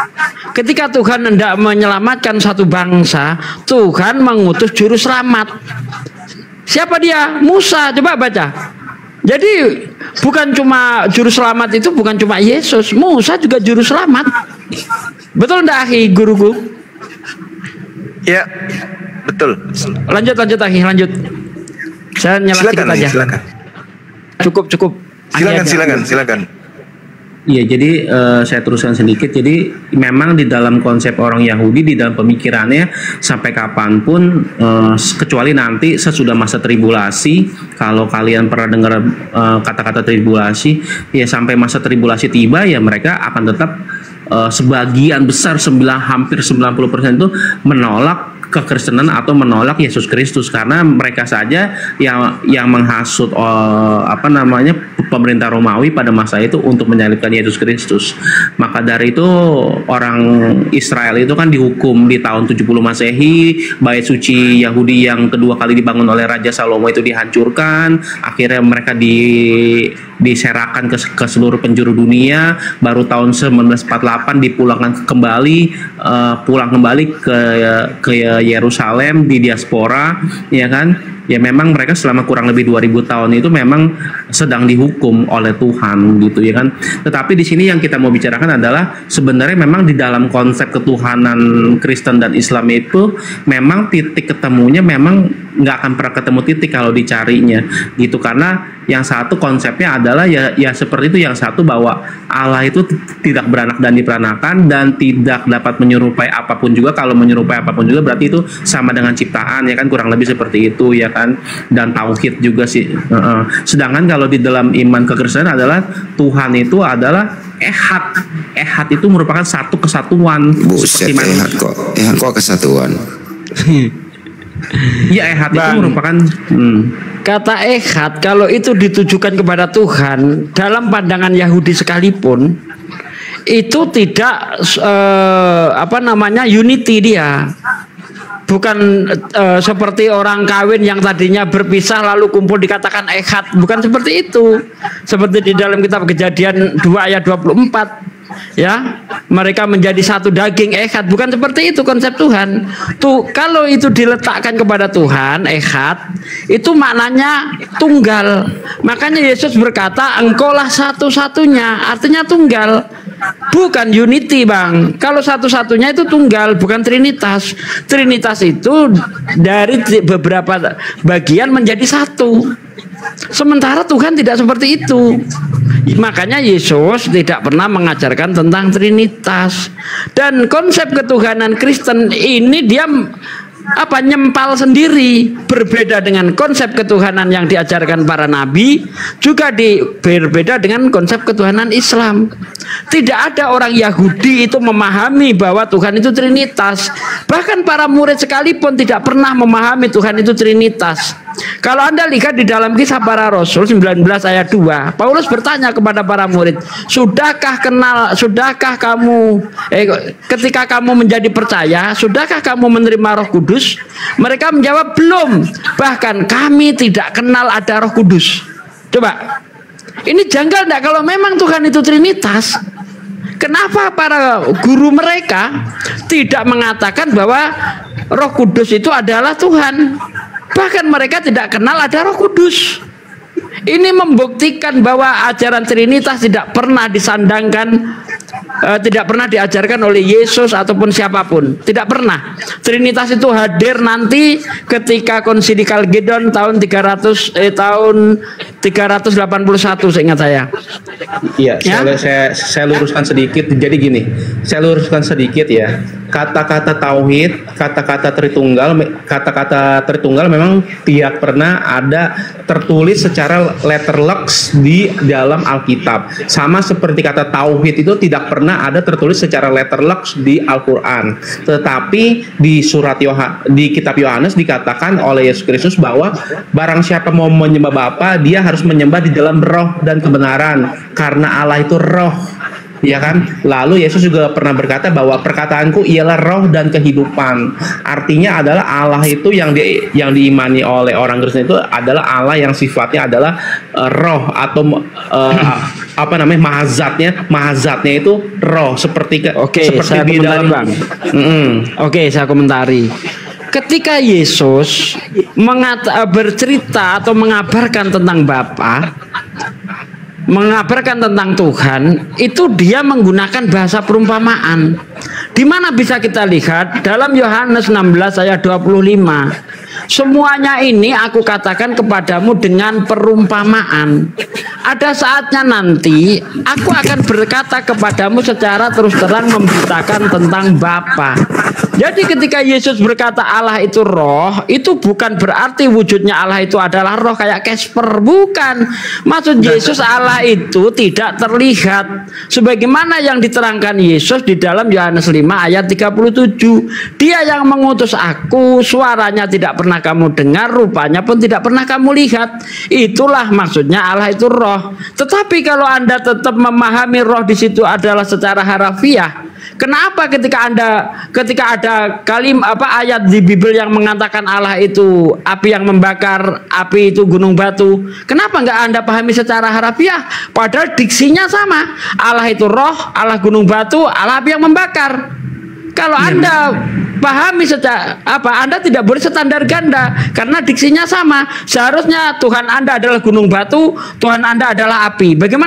ketika Tuhan hendak menyelamatkan satu bangsa, Tuhan mengutus juru selamat. Siapa dia? Musa. Coba baca. Jadi bukan cuma juru selamat itu bukan cuma Yesus, Musa juga juru selamat. Betul enggak akhi guruku? Ya, betul. Lanjut akhi, lanjut. Saya nyala sedikit aja. Silakan. Cukup. Silakan. Iya, jadi saya teruskan sedikit. Jadi memang di dalam konsep orang Yahudi, di dalam pemikirannya sampai kapanpun, kecuali nanti sesudah masa tribulasi. Kalau kalian pernah dengar kata-kata tribulasi, ya sampai masa tribulasi tiba, ya mereka akan tetap sebagian besar hampir 90% itu menolak kekristenan atau menolak Yesus Kristus, karena mereka saja yang menghasut pemerintah Romawi pada masa itu untuk menyalibkan Yesus Kristus. Maka dari itu orang Israel itu kan dihukum di tahun 70 Masehi, bait suci Yahudi yang kedua kali dibangun oleh Raja Salomo itu dihancurkan, akhirnya mereka diserahkan ke seluruh penjuru dunia. Baru tahun 1948 dipulangkan pulang kembali ke Yerusalem di diaspora, ya kan? Ya memang mereka selama kurang lebih 2000 tahun itu memang sedang dihukum oleh Tuhan gitu, ya kan. Tetapi di sini yang kita mau bicarakan adalah sebenarnya memang di dalam konsep ketuhanan Kristen dan Islam itu memang titik ketemunya memang nggak akan pernah ketemu titik kalau dicarinya gitu, karena yang satu konsepnya adalah ya seperti itu, yang satu bahwa Allah itu tidak beranak dan diperanakan dan tidak dapat menyerupai apapun juga. Kalau menyerupai apapun juga berarti itu sama dengan ciptaan, ya kan, kurang lebih seperti itu, ya kan. Dan tauhid juga sih. Sedangkan kalau di dalam iman kekristenan adalah Tuhan itu adalah ehad. Ehad itu merupakan satu kesatuan. Buset, ehad kok kesatuan. Ya, ehad itu merupakan kata ehad kalau itu ditujukan kepada Tuhan dalam pandangan Yahudi sekalipun itu tidak unity dia. Bukan seperti orang kawin yang tadinya berpisah lalu kumpul dikatakan ehad, bukan seperti itu. Seperti di dalam kitab Kejadian 2 ayat 24. Ya, mereka menjadi satu daging, ehad, bukan seperti itu konsep Tuhan. Tuh, kalau itu diletakkan kepada Tuhan, ehad, itu maknanya tunggal. Makanya Yesus berkata, engkaulah satu-satunya, artinya tunggal. Bukan unity, Bang. Kalau satu-satunya itu tunggal, bukan trinitas. Trinitas itu dari beberapa bagian menjadi satu. Sementara Tuhan tidak seperti itu. Makanya Yesus tidak pernah mengajarkan tentang trinitas. Dan konsep ketuhanan Kristen ini dia nyempal sendiri, berbeda dengan konsep ketuhanan yang diajarkan para nabi, juga berbeda dengan konsep ketuhanan Islam. Tidak ada orang Yahudi itu memahami bahwa Tuhan itu trinitas. Bahkan para murid sekalipun tidak pernah memahami Tuhan itu trinitas. Kalau Anda lihat di dalam Kisah Para Rasul 19 ayat 2, Paulus bertanya kepada para murid, sudahkah kamu ketika kamu menjadi percaya, sudahkah kamu menerima Roh Kudus? Mereka menjawab, belum, bahkan kami tidak kenal ada Roh Kudus. Coba, ini janggal enggak kalau memang Tuhan itu trinitas? Kenapa para guru mereka tidak mengatakan bahwa Roh Kudus itu adalah Tuhan? Bahkan mereka tidak kenal ada Roh Kudus. Ini membuktikan bahwa ajaran Trinitas tidak pernah disandangkan, tidak pernah diajarkan oleh Yesus ataupun siapapun. Tidak pernah. Trinitas itu hadir nanti ketika Konsili Kalkedon tahun 381 seingat saya. Iya, ya? saya luruskan sedikit. Jadi gini, saya luruskan sedikit ya. Kata-kata tauhid, kata-kata Tritunggal memang tidak pernah ada tertulis secara letterlux di dalam Alkitab. Sama seperti kata tauhid itu tidak pernah ada tertulis secara letterlux di Al-Qur'an. Tetapi di di kitab Yohanes dikatakan oleh Yesus Kristus bahwa barang siapa mau menyembah Bapa, dia harus menyembah di dalam roh dan kebenaran, karena Allah itu roh. Ya kan? Lalu Yesus juga pernah berkata bahwa perkataanku ialah roh dan kehidupan. Artinya adalah Allah itu yang diimani oleh orang Kristen itu adalah Allah yang sifatnya adalah roh atau mahazatnya itu roh seperti di dalam Bang. Oke, saya komentari. Ketika Yesus bercerita atau mengabarkan tentang Bapa, mengabarkan tentang Tuhan, itu dia menggunakan bahasa perumpamaan. Di mana bisa kita lihat dalam Yohanes 16 ayat 25. Semuanya ini aku katakan kepadamu dengan perumpamaan. Ada saatnya nanti aku akan berkata kepadamu secara terus terang memberitakan tentang Bapa. Jadi ketika Yesus berkata Allah itu roh, itu bukan berarti wujudnya Allah itu adalah roh kayak Casper, bukan. Maksud Yesus Allah itu tidak terlihat sebagaimana yang diterangkan Yesus di dalam Yohanes 5 ayat 37. Dia yang mengutus aku, suaranya tidak pernah kamu dengar, rupanya pun tidak pernah kamu lihat. Itulah maksudnya Allah itu roh. Tetapi kalau Anda tetap memahami roh di situ adalah secara harafiah, kenapa ketika ada ayat di Bible yang mengatakan Allah itu api yang membakar, api itu gunung batu, kenapa nggak Anda pahami secara harafiah? Padahal diksinya sama. Allah itu roh, Allah gunung batu, Allah api yang membakar. Kalau Anda pahami secara Anda tidak boleh standar ganda karena diksinya sama. Seharusnya Tuhan Anda adalah gunung batu, Tuhan Anda adalah api. Bagaimana